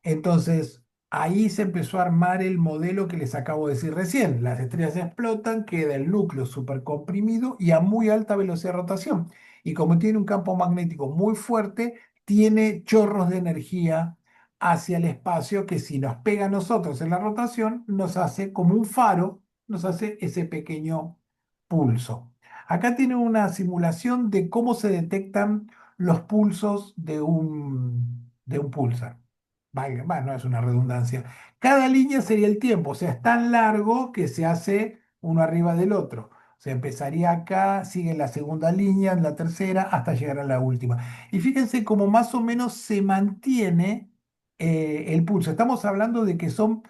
Entonces, ahí se empezó a armar el modelo que les acabo de decir recién. Las estrellas explotan, queda el núcleo supercomprimido y a muy alta velocidad de rotación. Y como tiene un campo magnético muy fuerte, tiene chorros de energía hacia el espacio que si nos pega a nosotros en la rotación, nos hace como un faro, nos hace ese pequeño pulso. Acá tiene una simulación de cómo se detectan los pulsos de un pulsar. Bueno, no es una redundancia. Cada línea sería el tiempo, o sea, es tan largo que se hace uno arriba del otro. O sea, empezaría acá, sigue la segunda línea, la tercera, hasta llegar a la última. Y fíjense cómo más o menos se mantiene el pulso. Estamos hablando de que son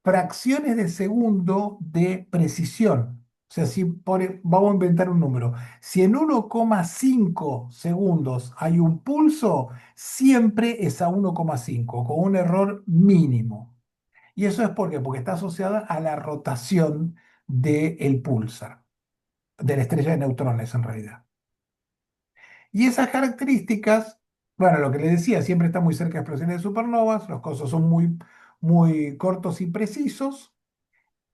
fracciones de segundo de precisión. O sea, si vamos a inventar un número. Si en 1,5 segundos hay un pulso, siempre es a 1,5 con un error mínimo. ¿Y eso es por qué? Porque está asociada a la rotación del pulsar, de la estrella de neutrones en realidad. Y esas características, bueno, lo que les decía, siempre está muy cerca de explosiones de supernovas, los costos son muy cortos y precisos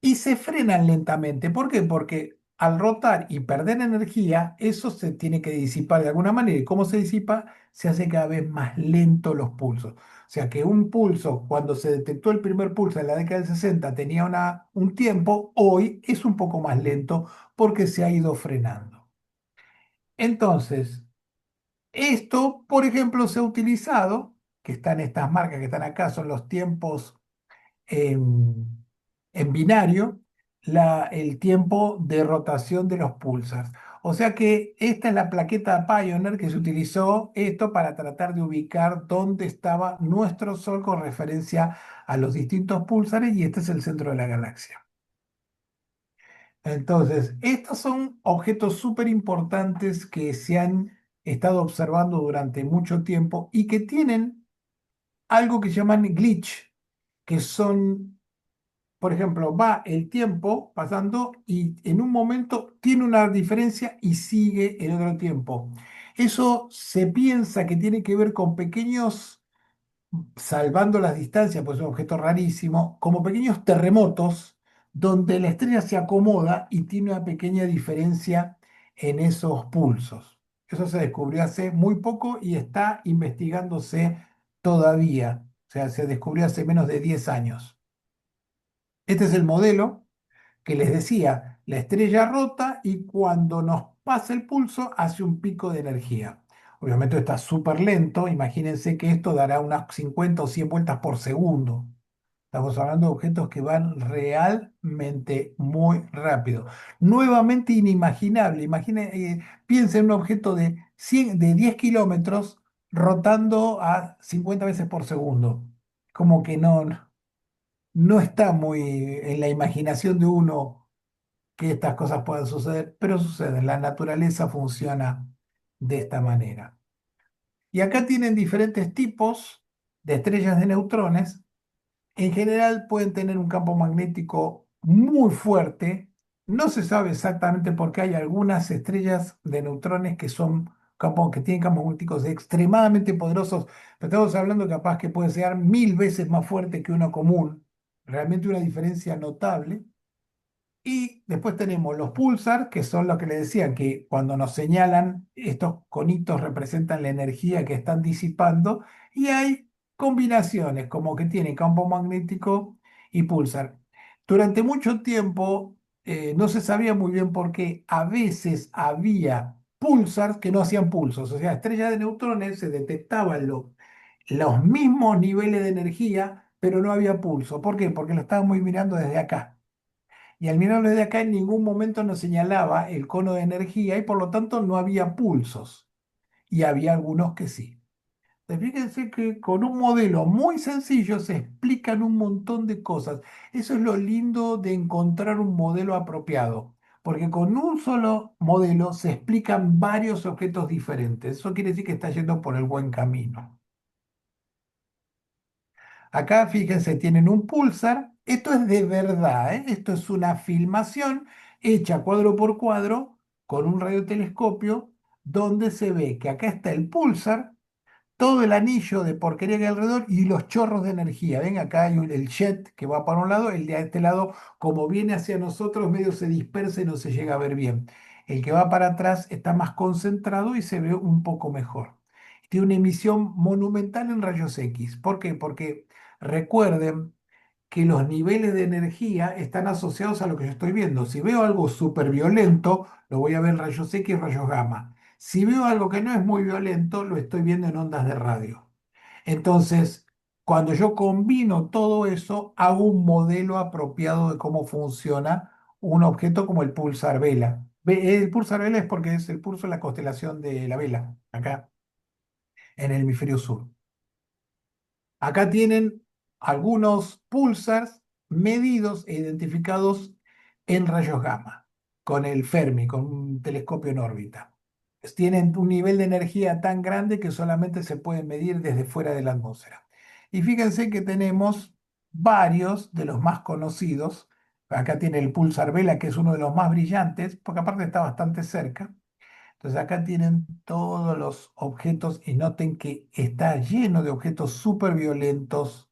y se frenan lentamente. ¿Por qué? Porque al rotar y perder energía, eso se tiene que disipar de alguna manera. ¿Y cómo se disipa? Se hace cada vez más lento los pulsos. O sea que un pulso, cuando se detectó el primer pulso en la década del 60, tenía un tiempo, hoy es un poco más lento porque se ha ido frenando. Entonces, esto, por ejemplo, se ha utilizado, que están estas marcas que están acá, son los tiempos en binario el tiempo de rotación de los pulsars. O sea que esta es la plaqueta Pioneer que se utilizó esto para tratar de ubicar dónde estaba nuestro Sol con referencia a los distintos púlsares y este es el centro de la galaxia. Entonces, estos son objetos súper importantes que se han estado observando durante mucho tiempo y que tienen algo que llaman glitch, que son, por ejemplo, va el tiempo pasando y en un momento tiene una diferencia y sigue el otro tiempo. Eso se piensa que tiene que ver con pequeños, salvando las distancias, pues es un objeto rarísimo, como pequeños terremotos donde la estrella se acomoda y tiene una pequeña diferencia en esos pulsos. Eso se descubrió hace muy poco y está investigándose todavía. O sea, se descubrió hace menos de 10 años. Este es el modelo que les decía, la estrella rota y cuando nos pasa el pulso hace un pico de energía. Obviamente está súper lento, imagínense que esto dará unas 50 o 100 vueltas por segundo. Estamos hablando de objetos que van realmente muy rápido. Nuevamente inimaginable. Piensa en un objeto de 100, de 10 kilómetros rotando a 50 veces por segundo. Como que no está muy en la imaginación de uno que estas cosas puedan suceder, pero suceden. La naturaleza funciona de esta manera. Y acá tienen diferentes tipos de estrellas de neutrones. En general pueden tener un campo magnético muy fuerte. No se sabe exactamente por qué hay algunas estrellas de neutrones que tienen campos magnéticos extremadamente poderosos, pero estamos hablando capaz que puede ser 1000 veces más fuerte que uno común. Realmente una diferencia notable. Y después tenemos los pulsar, que son lo que le decía, que cuando nos señalan, estos conitos representan la energía que están disipando. Y hay combinaciones, como que tiene campo magnético y pulsar. Durante mucho tiempo no se sabía muy bien por qué a veces había pulsars que no hacían pulsos. O sea, estrellas de neutrones se detectaban los mismos niveles de energía, pero no había pulso. ¿Por qué? Porque lo estábamos mirando desde acá. Y al mirarlo desde acá en ningún momento nos señalaba el cono de energía y por lo tanto no había pulsos. Y había algunos que sí. Fíjense que con un modelo muy sencillo se explican un montón de cosas. Eso es lo lindo de encontrar un modelo apropiado, porque con un solo modelo se explican varios objetos diferentes. Eso quiere decir que está yendo por el buen camino. Acá, fíjense, tienen un pulsar. Esto es de verdad, ¿eh? Esto es una filmación hecha cuadro por cuadro con un radiotelescopio donde se ve que acá está el pulsar, todo el anillo de porquería que hay alrededor y los chorros de energía. Ven, acá hay el jet que va para un lado, el de este lado, como viene hacia nosotros, medio se dispersa y no se llega a ver bien. El que va para atrás está más concentrado y se ve un poco mejor. Tiene una emisión monumental en rayos X. ¿Por qué? Porque recuerden que los niveles de energía están asociados a lo que yo estoy viendo. Si veo algo súper violento, lo voy a ver en rayos X y rayos gamma. Si veo algo que no es muy violento, lo estoy viendo en ondas de radio. Entonces, cuando yo combino todo eso, hago un modelo apropiado de cómo funciona un objeto como el pulsar vela. El pulsar vela es porque es el pulso de la constelación de la vela, acá en el hemisferio sur. Acá tienen algunos pulsars medidos e identificados en rayos gamma, con el Fermi, con un telescopio en órbita. Tienen un nivel de energía tan grande que solamente se puede medir desde fuera de la atmósfera. Y fíjense que tenemos varios de los más conocidos. Acá tiene el pulsar Vela, que es uno de los más brillantes, porque aparte está bastante cerca. Entonces acá tienen todos los objetos y noten que está lleno de objetos súper violentos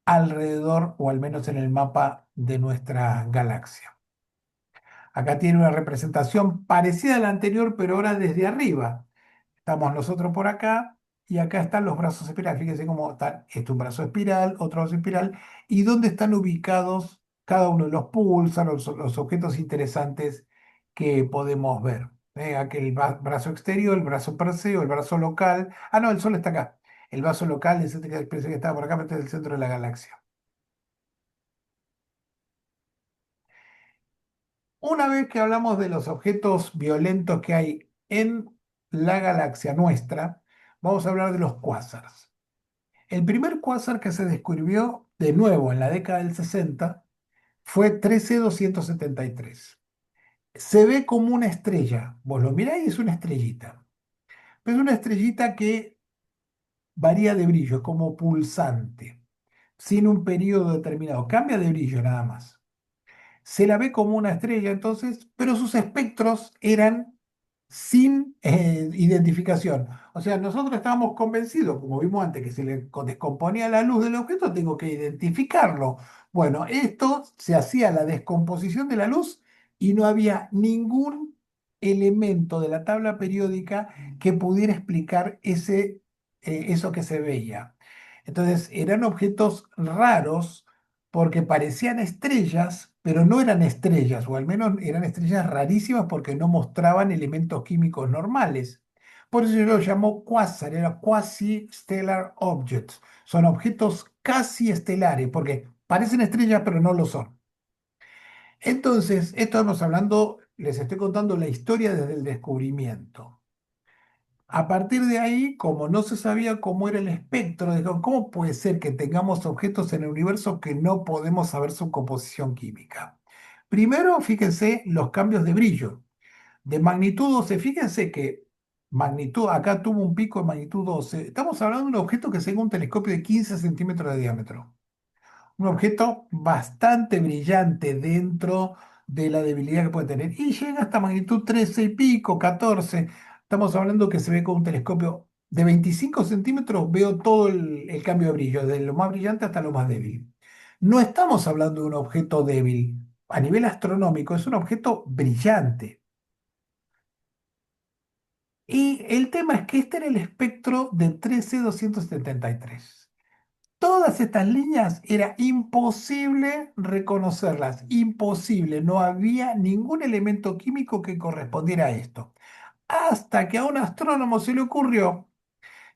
alrededor o al menos en el mapa de nuestra galaxia. Acá tiene una representación parecida a la anterior, pero ahora desde arriba. Estamos nosotros por acá y acá están los brazos espirales. Fíjense cómo están, este es un brazo espiral, otro brazo espiral, y dónde están ubicados cada uno de los púlsares, los objetos interesantes que podemos ver. Aquel brazo exterior, el brazo Perseo, el brazo local. Ah, no, el Sol está acá. El brazo local es este que pensé que estaba por acá, pero este es el centro de la galaxia. Una vez que hablamos de los objetos violentos que hay en la galaxia nuestra, vamos a hablar de los cuásars. El primer cuásar que se descubrió de nuevo en la década del 60 fue 13273. Se ve como una estrella. Vos lo miráis y es una estrellita. Pero es una estrellita que varía de brillo, es como pulsante, sin un periodo determinado. Cambia de brillo nada más. Se la ve como una estrella entonces, pero sus espectros eran sin identificación. O sea, nosotros estábamos convencidos, como vimos antes, que se le descomponía la luz del objeto, tengo que identificarlo. Bueno, esto se hacía la descomposición de la luz y no había ningún elemento de la tabla periódica que pudiera explicar eso que se veía. Entonces, eran objetos raros porque parecían estrellas, pero no eran estrellas, o al menos eran estrellas rarísimas porque no mostraban elementos químicos normales. Por eso se lo llamó quasar, era quasi-stellar objects. Son objetos casi estelares, porque parecen estrellas, pero no lo son. Entonces, esto estamos hablando, les estoy contando la historia desde el descubrimiento. A partir de ahí, como no se sabía cómo era el espectro, dijeron, ¿cómo puede ser que tengamos objetos en el universo que no podemos saber su composición química? Primero, fíjense los cambios de brillo. De magnitud 12, fíjense que magnitud, acá tuvo un pico de magnitud 12. Estamos hablando de un objeto que tenga un telescopio de 15 centímetros de diámetro, un objeto bastante brillante dentro de la debilidad que puede tener. Y llega hasta magnitud 13 y pico, 14. Estamos hablando que se ve con un telescopio de 25 centímetros, veo todo el cambio de brillo, desde lo más brillante hasta lo más débil. No estamos hablando de un objeto débil. A nivel astronómico es un objeto brillante. Y el tema es que este era el espectro de 13273. Todas estas líneas era imposible reconocerlas, imposible, no había ningún elemento químico que correspondiera a esto. Hasta que a un astrónomo se le ocurrió,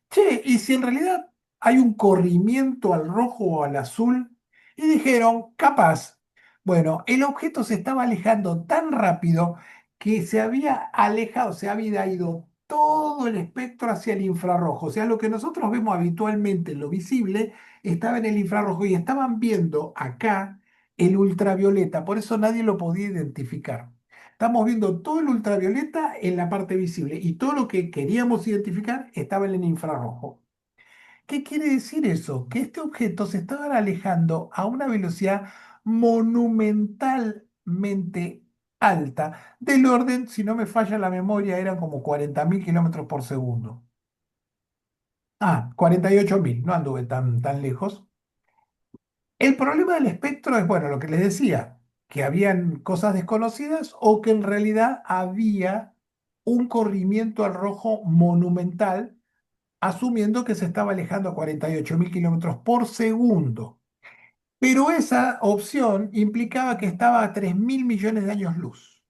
che, ¿y si en realidad hay un corrimiento al rojo o al azul? Y dijeron, capaz. Bueno, el objeto se estaba alejando tan rápido que se había alejado, se había ido todo el espectro hacia el infrarrojo. O sea, lo que nosotros vemos habitualmente en lo visible estaba en el infrarrojo y estaban viendo acá el ultravioleta. Por eso nadie lo podía identificar. Estamos viendo todo el ultravioleta en la parte visible y todo lo que queríamos identificar estaba en el infrarrojo. ¿Qué quiere decir eso? Que este objeto se estaba alejando a una velocidad monumentalmente alta, del orden, si no me falla la memoria, eran como 40.000 kilómetros por segundo. 48.000, no anduve tan lejos. El problema del espectro es, bueno, lo que les decía, que habían cosas desconocidas o que en realidad había un corrimiento al rojo monumental, asumiendo que se estaba alejando a 48.000 kilómetros por segundo. Pero esa opción implicaba que estaba a 3.000 millones de años luz.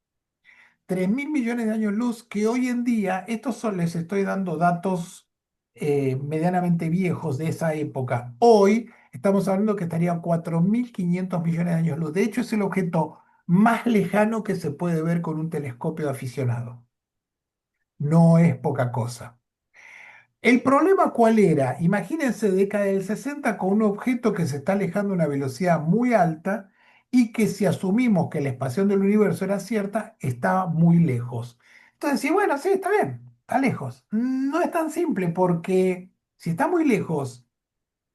3.000 millones de años luz que hoy en día, estos son, les estoy dando datos medianamente viejos de esa época. Hoy estamos hablando que estarían 4.500 millones de años luz. De hecho, es el objeto más lejano que se puede ver con un telescopio de aficionado. No es poca cosa. ¿El problema cuál era? Imagínense década del 60 con un objeto que se está alejando a una velocidad muy alta y que si asumimos que la expansión del universo era cierta, estaba muy lejos. Entonces, sí, bueno, sí, está bien, está lejos. No es tan simple porque si está muy lejos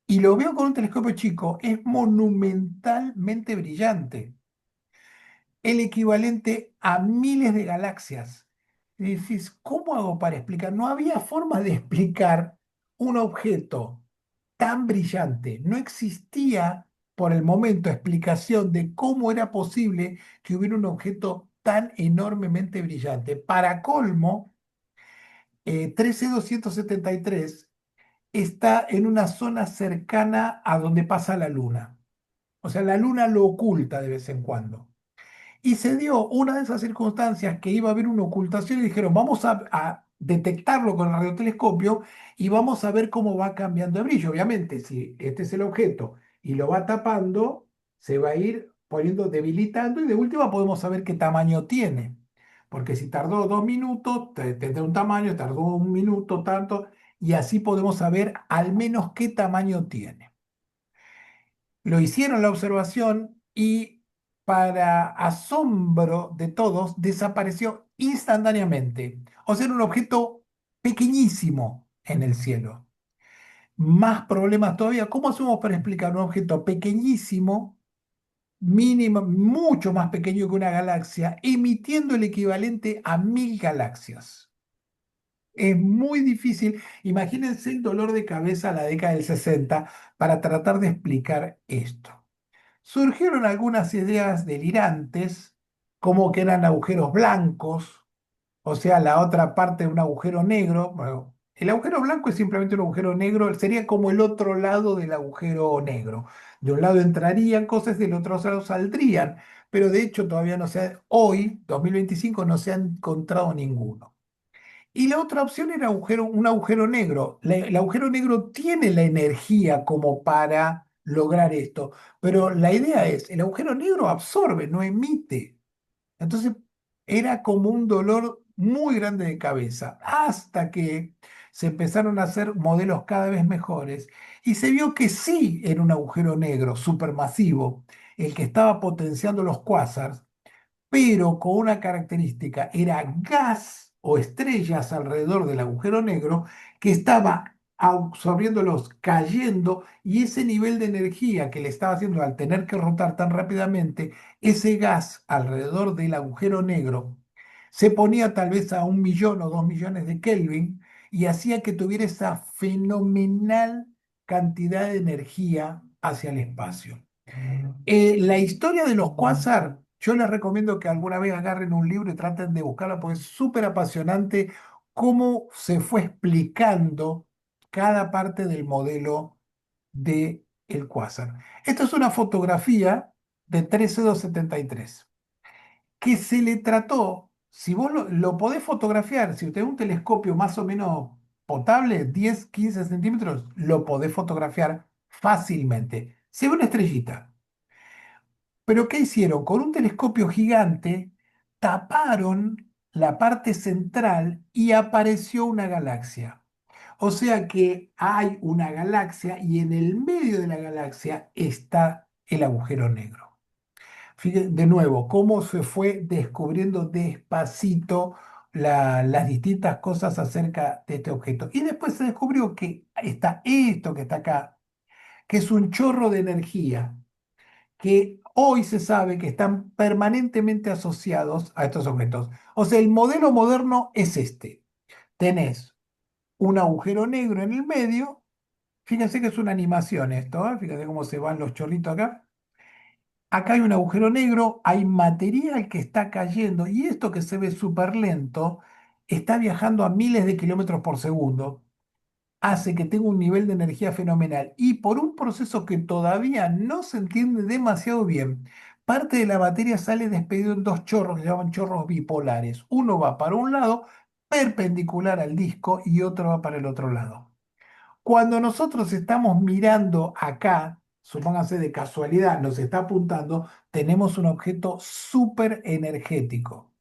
y lo veo con un telescopio chico, es monumentalmente brillante, el equivalente a miles de galaxias. Y decís, ¿cómo hago para explicar? No había forma de explicar un objeto tan brillante. No existía por el momento explicación de cómo era posible que hubiera un objeto tan enormemente brillante. Para colmo, 13273 está en una zona cercana a donde pasa la luna. O sea, la luna lo oculta de vez en cuando. Y se dio una de esas circunstancias que iba a haber una ocultación y dijeron, vamos a detectarlo con el radiotelescopio y vamos a ver cómo va cambiando de brillo. Obviamente, si este es el objeto y lo va tapando, se va a ir poniendo, debilitando y de última podemos saber qué tamaño tiene. Porque si tardó 2 minutos, tendrá un tamaño, tardó un minuto, tanto, y así podemos saber al menos qué tamaño tiene. Lo hicieron la observación y para asombro de todos desapareció instantáneamente. O sea, era un objeto pequeñísimo en el cielo. Más problemas todavía. ¿Cómo hacemos para explicar un objeto pequeñísimo, mínimo, mucho más pequeño que una galaxia, emitiendo el equivalente a 1000 galaxias? Es muy difícil. Imagínense el dolor de cabeza a la década del 60 para tratar de explicar esto. Surgieron algunas ideas delirantes, como que eran agujeros blancos, o sea, la otra parte de un agujero negro. Bueno, el agujero blanco es simplemente un agujero negro, sería como el otro lado del agujero negro. De un lado entrarían cosas, del otro lado saldrían, pero de hecho todavía no se ha, hoy, 2025, no se ha encontrado ninguno. Y la otra opción era un agujero negro. El agujero negro tiene la energía como para lograr esto, pero la idea es, el agujero negro absorbe, no emite. Entonces era como un dolor muy grande de cabeza, hasta que se empezaron a hacer modelos cada vez mejores y se vio que sí era un agujero negro supermasivo el que estaba potenciando los cuásars, pero con una característica, era gas o estrellas alrededor del agujero negro que estaba absorbiéndolos, cayendo, y ese nivel de energía que le estaba haciendo al tener que rotar tan rápidamente, ese gas alrededor del agujero negro se ponía tal vez a 1 millón o 2 millones de Kelvin y hacía que tuviera esa fenomenal cantidad de energía hacia el espacio. La historia de los cuásar, yo les recomiendo que alguna vez agarren un libro y traten de buscarla porque es súper apasionante cómo se fue explicando cada parte del modelo de el cuásar. Esta es una fotografía de 13273 que se le trató, si vos lo podés fotografiar, si usted tiene un telescopio más o menos potable, 10 15 centímetros, lo podés fotografiar fácilmente. Se ve una estrellita. Pero ¿qué hicieron? Con un telescopio gigante taparon la parte central y apareció una galaxia. O sea que hay una galaxia y en el medio de la galaxia está el agujero negro. Fíjense de nuevo cómo se fue descubriendo despacito las distintas cosas acerca de este objeto. Y después se descubrió que está esto que está acá, que es un chorro de energía que hoy se sabe que están permanentemente asociados a estos objetos. O sea, el modelo moderno es este. Tenés un agujero negro en el medio. Fíjense que es una animación esto, ¿eh? Fíjense cómo se van los chorritos acá. Acá hay un agujero negro, hay material que está cayendo y esto que se ve súper lento está viajando a miles de kilómetros por segundo, hace que tenga un nivel de energía fenomenal y por un proceso que todavía no se entiende demasiado bien, parte de la materia sale despedido en dos chorros que se llaman chorros bipolares. Uno va para un lado, perpendicular al disco, y otro va para el otro lado. Cuando nosotros estamos mirando acá, supónganse de casualidad, nos está apuntando, tenemos un objeto súper energético.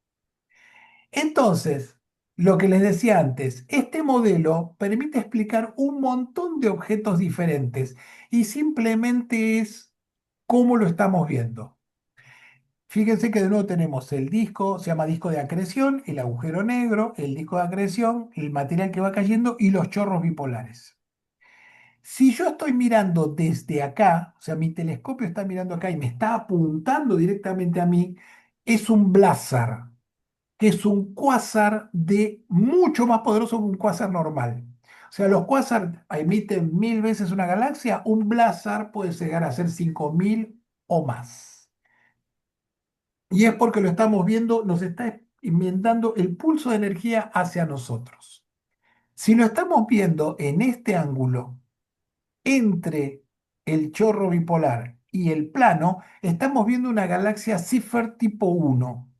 Entonces, lo que les decía antes, este modelo permite explicar un montón de objetos diferentes y simplemente es cómo lo estamos viendo. Fíjense que de nuevo tenemos el disco, se llama disco de acreción, el agujero negro, el disco de acreción, el material que va cayendo y los chorros bipolares. Si yo estoy mirando desde acá, o sea, mi telescopio está mirando acá y me está apuntando directamente a mí, es un blazar, que es un cuásar de mucho más poderoso que un cuásar normal. O sea, los cuásar emiten 1000 veces una galaxia, un blazar puede llegar a ser 5000 o más. Y es porque lo estamos viendo, nos está enviando el pulso de energía hacia nosotros. Si lo estamos viendo en este ángulo, entre el chorro bipolar y el plano, estamos viendo una galaxia Cipher tipo 1.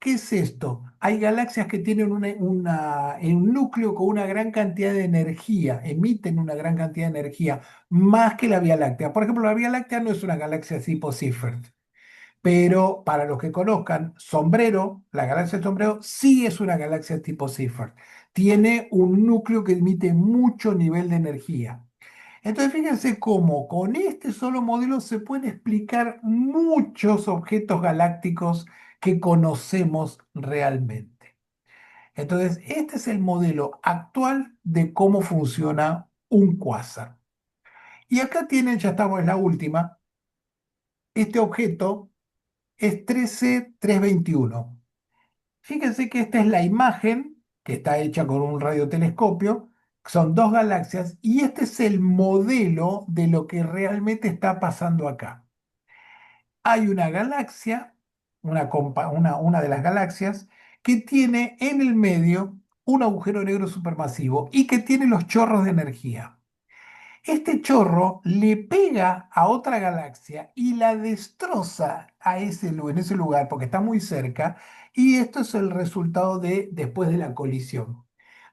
¿Qué es esto? Hay galaxias que tienen un núcleo con una gran cantidad de energía, emiten una gran cantidad de energía, más que la Vía Láctea. Por ejemplo, la Vía Láctea no es una galaxia tipo Seyfert. pero para los que conozcan, Sombrero, la galaxia de Sombrero, sí es una galaxia tipo Seyfert. Tiene un núcleo que emite mucho nivel de energía. Entonces, fíjense cómo con este solo modelo se pueden explicar muchos objetos galácticos que conocemos realmente. Entonces, este es el modelo actual de cómo funciona un cuásar. Y acá tienen, ya estamos en la última, este objeto es 13321. Fíjense que esta es la imagen que está hecha con un radiotelescopio. Son dos galaxias y este es el modelo de lo que realmente está pasando acá. Hay una galaxia, una de las galaxias, que tiene en el medio un agujero negro supermasivo y que tiene los chorros de energía. Este chorro le pega a otra galaxia y la destroza en ese lugar porque está muy cerca y esto es el resultado de después de la colisión.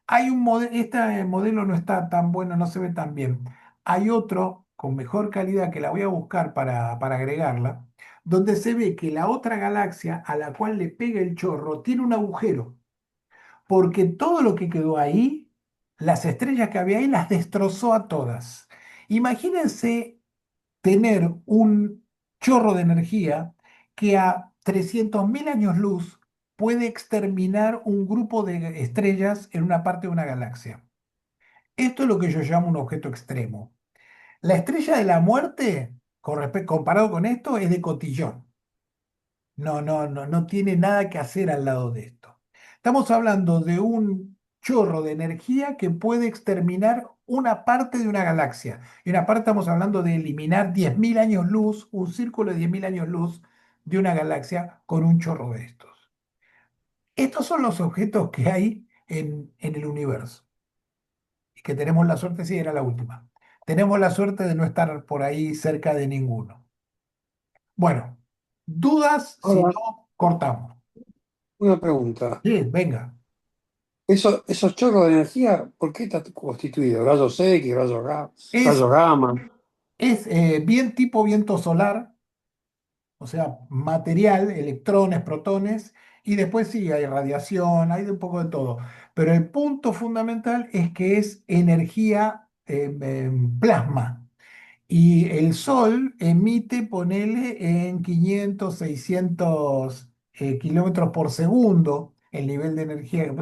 Hay un modelo, este modelo no está tan bueno, no se ve tan bien. Hay otro con mejor calidad que la voy a buscar para agregarla, donde se ve que la otra galaxia a la cual le pega el chorro tiene un agujero, porque todo lo que quedó ahí, las estrellas que había ahí, las destrozó a todas. Imagínense tener un chorro de energía que a 300.000 años luz puede exterminar un grupo de estrellas en una parte de una galaxia. Esto es lo que yo llamo un objeto extremo. La estrella de la muerte, comparado con esto, es de cotillón. No tiene nada que hacer al lado de esto. Estamos hablando de un chorro de energía que puede exterminar una parte de una galaxia. Y una parte estamos hablando de eliminar 10.000 años luz, un círculo de 10.000 años luz de una galaxia con un chorro de estos. Estos son los objetos que hay en el universo. Y que tenemos la suerte, sí, era la última. Tenemos la suerte de no estar por ahí cerca de ninguno. Bueno, dudas, si Ahora, no, cortamos. una pregunta. Sí, venga. Esos chorros de energía, ¿por qué está constituido? ¿Rayos X, Es, rayos gamma? es bien tipo viento solar, o sea, material, electrones, protones, y después sí, hay radiación, hay de un poco de todo. Pero el punto fundamental es que es energía plasma. Y el Sol emite, ponele, en 500, 600 kilómetros por segundo el nivel de energía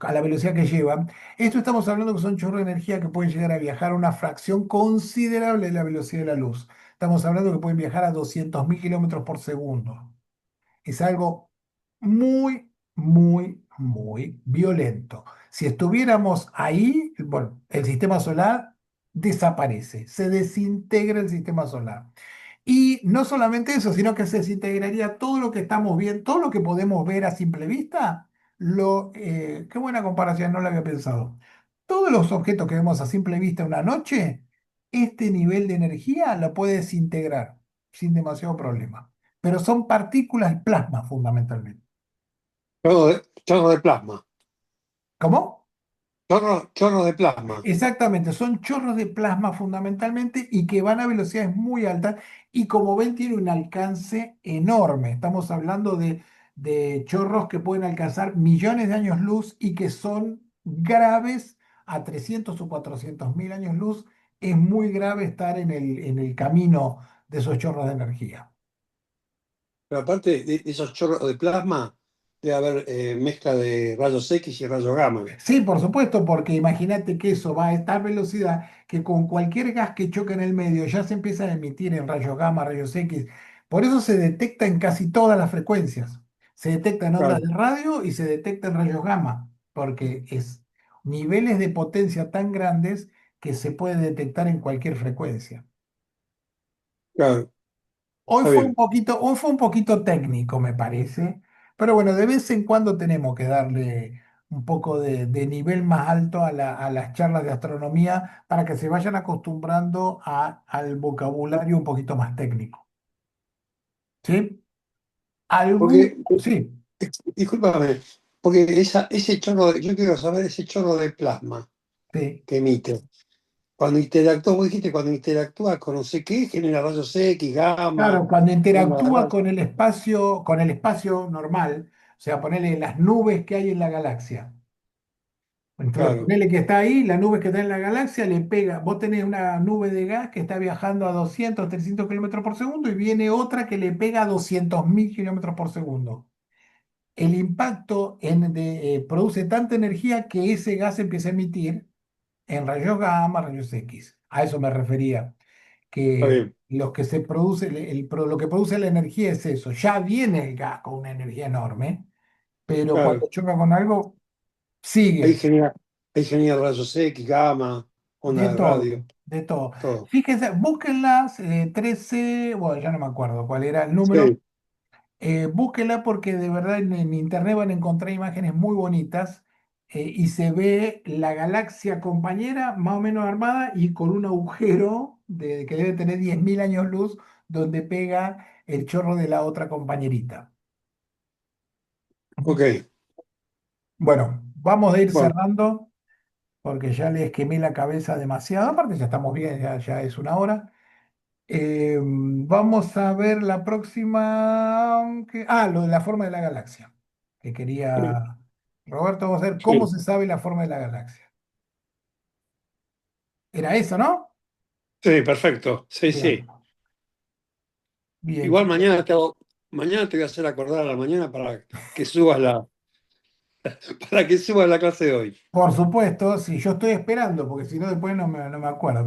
a la velocidad que lleva. Esto estamos hablando que son chorros de energía que pueden llegar a viajar a una fracción considerable de la velocidad de la luz. Estamos hablando que pueden viajar a 200.000 kilómetros por segundo. Es algo muy, muy, muy violento. Si estuviéramos ahí, bueno, el sistema solar desaparece, se desintegra el sistema solar. Y no solamente eso, sino que se desintegraría todo lo que estamos viendo, todo lo que podemos ver a simple vista. Qué buena comparación, no lo había pensado. Todos los objetos que vemos a simple vista una noche, este nivel de energía lo puede desintegrar sin demasiado problema. Pero son partículas plasma fundamentalmente. Chorro de plasma. ¿Cómo? Chorro de plasma. Exactamente, son chorros de plasma fundamentalmente y que van a velocidades muy altas y como ven tiene un alcance enorme. Estamos hablando de chorros que pueden alcanzar millones de años luz y que son graves a 300 o 400.000 años luz. Es muy grave estar en el camino de esos chorros de energía. Pero aparte de esos chorros de plasma, debe haber mezcla de rayos X y rayos gamma. Sí, por supuesto, porque imagínate que eso va a tal velocidad que con cualquier gas que choque en el medio ya se empieza a emitir en rayos gamma, rayos X. Por eso se detecta en casi todas las frecuencias. Se detecta en ondas Claro, de radio y se detecta en rayos gamma, porque es niveles de potencia tan grandes que se puede detectar en cualquier frecuencia. claro, está bien. Hoy fue un poquito técnico, me parece, pero bueno, de vez en cuando tenemos que darle un poco de nivel más alto a las charlas de astronomía para que se vayan acostumbrando al vocabulario un poquito más técnico. ¿Sí? Porque, Sí, discúlpame, porque ese chorro yo quiero saber ese chorro de plasma sí. que emite. cuando interactúa, vos dijiste, cuando interactúa con no sé qué, genera rayos X, gamma, Claro, cuando onda de interactúa radio. con el espacio normal, o sea, ponerle las nubes que hay en la galaxia. Entonces, Claro, ponele que está ahí, la nube que está en la galaxia le pega. Vos tenés una nube de gas que está viajando a 200, 300 kilómetros por segundo y viene otra que le pega a 200.000 kilómetros por segundo. El impacto produce tanta energía que ese gas empieza a emitir en rayos gamma, rayos X. A eso me refería, está que bien, los que se produce, lo que produce la energía es eso. Ya viene el gas con una energía enorme, pero cuando claro. choca con algo, Ahí sigue. genera, ahí genera rayos X, gamma, De onda de todo, radio, de todo. todo. Fíjense, búsquenlas, 13, bueno, ya no me acuerdo cuál era el número. Sí, Búsquenla porque de verdad en internet van a encontrar imágenes muy bonitas, y se ve la galaxia compañera más o menos armada y con un agujero que debe tener 10.000 años luz donde pega el chorro de la otra compañerita. ok. Bueno, vamos a ir Bueno, cerrando porque ya les quemé la cabeza demasiado. Aparte ya estamos bien, ya es una hora. Vamos a ver la próxima. Lo de la forma de la galaxia. Que quería. Roberto, vamos a ver cómo sí, se sabe la forma de la galaxia. Era eso, ¿no? sí, perfecto. Sí, Bien, sí. bien, Igual chicos. mañana te voy a hacer acordar a la mañana que subas para que subas la clase de hoy. Por supuesto, si yo estoy esperando, porque si no, después no me acuerdo.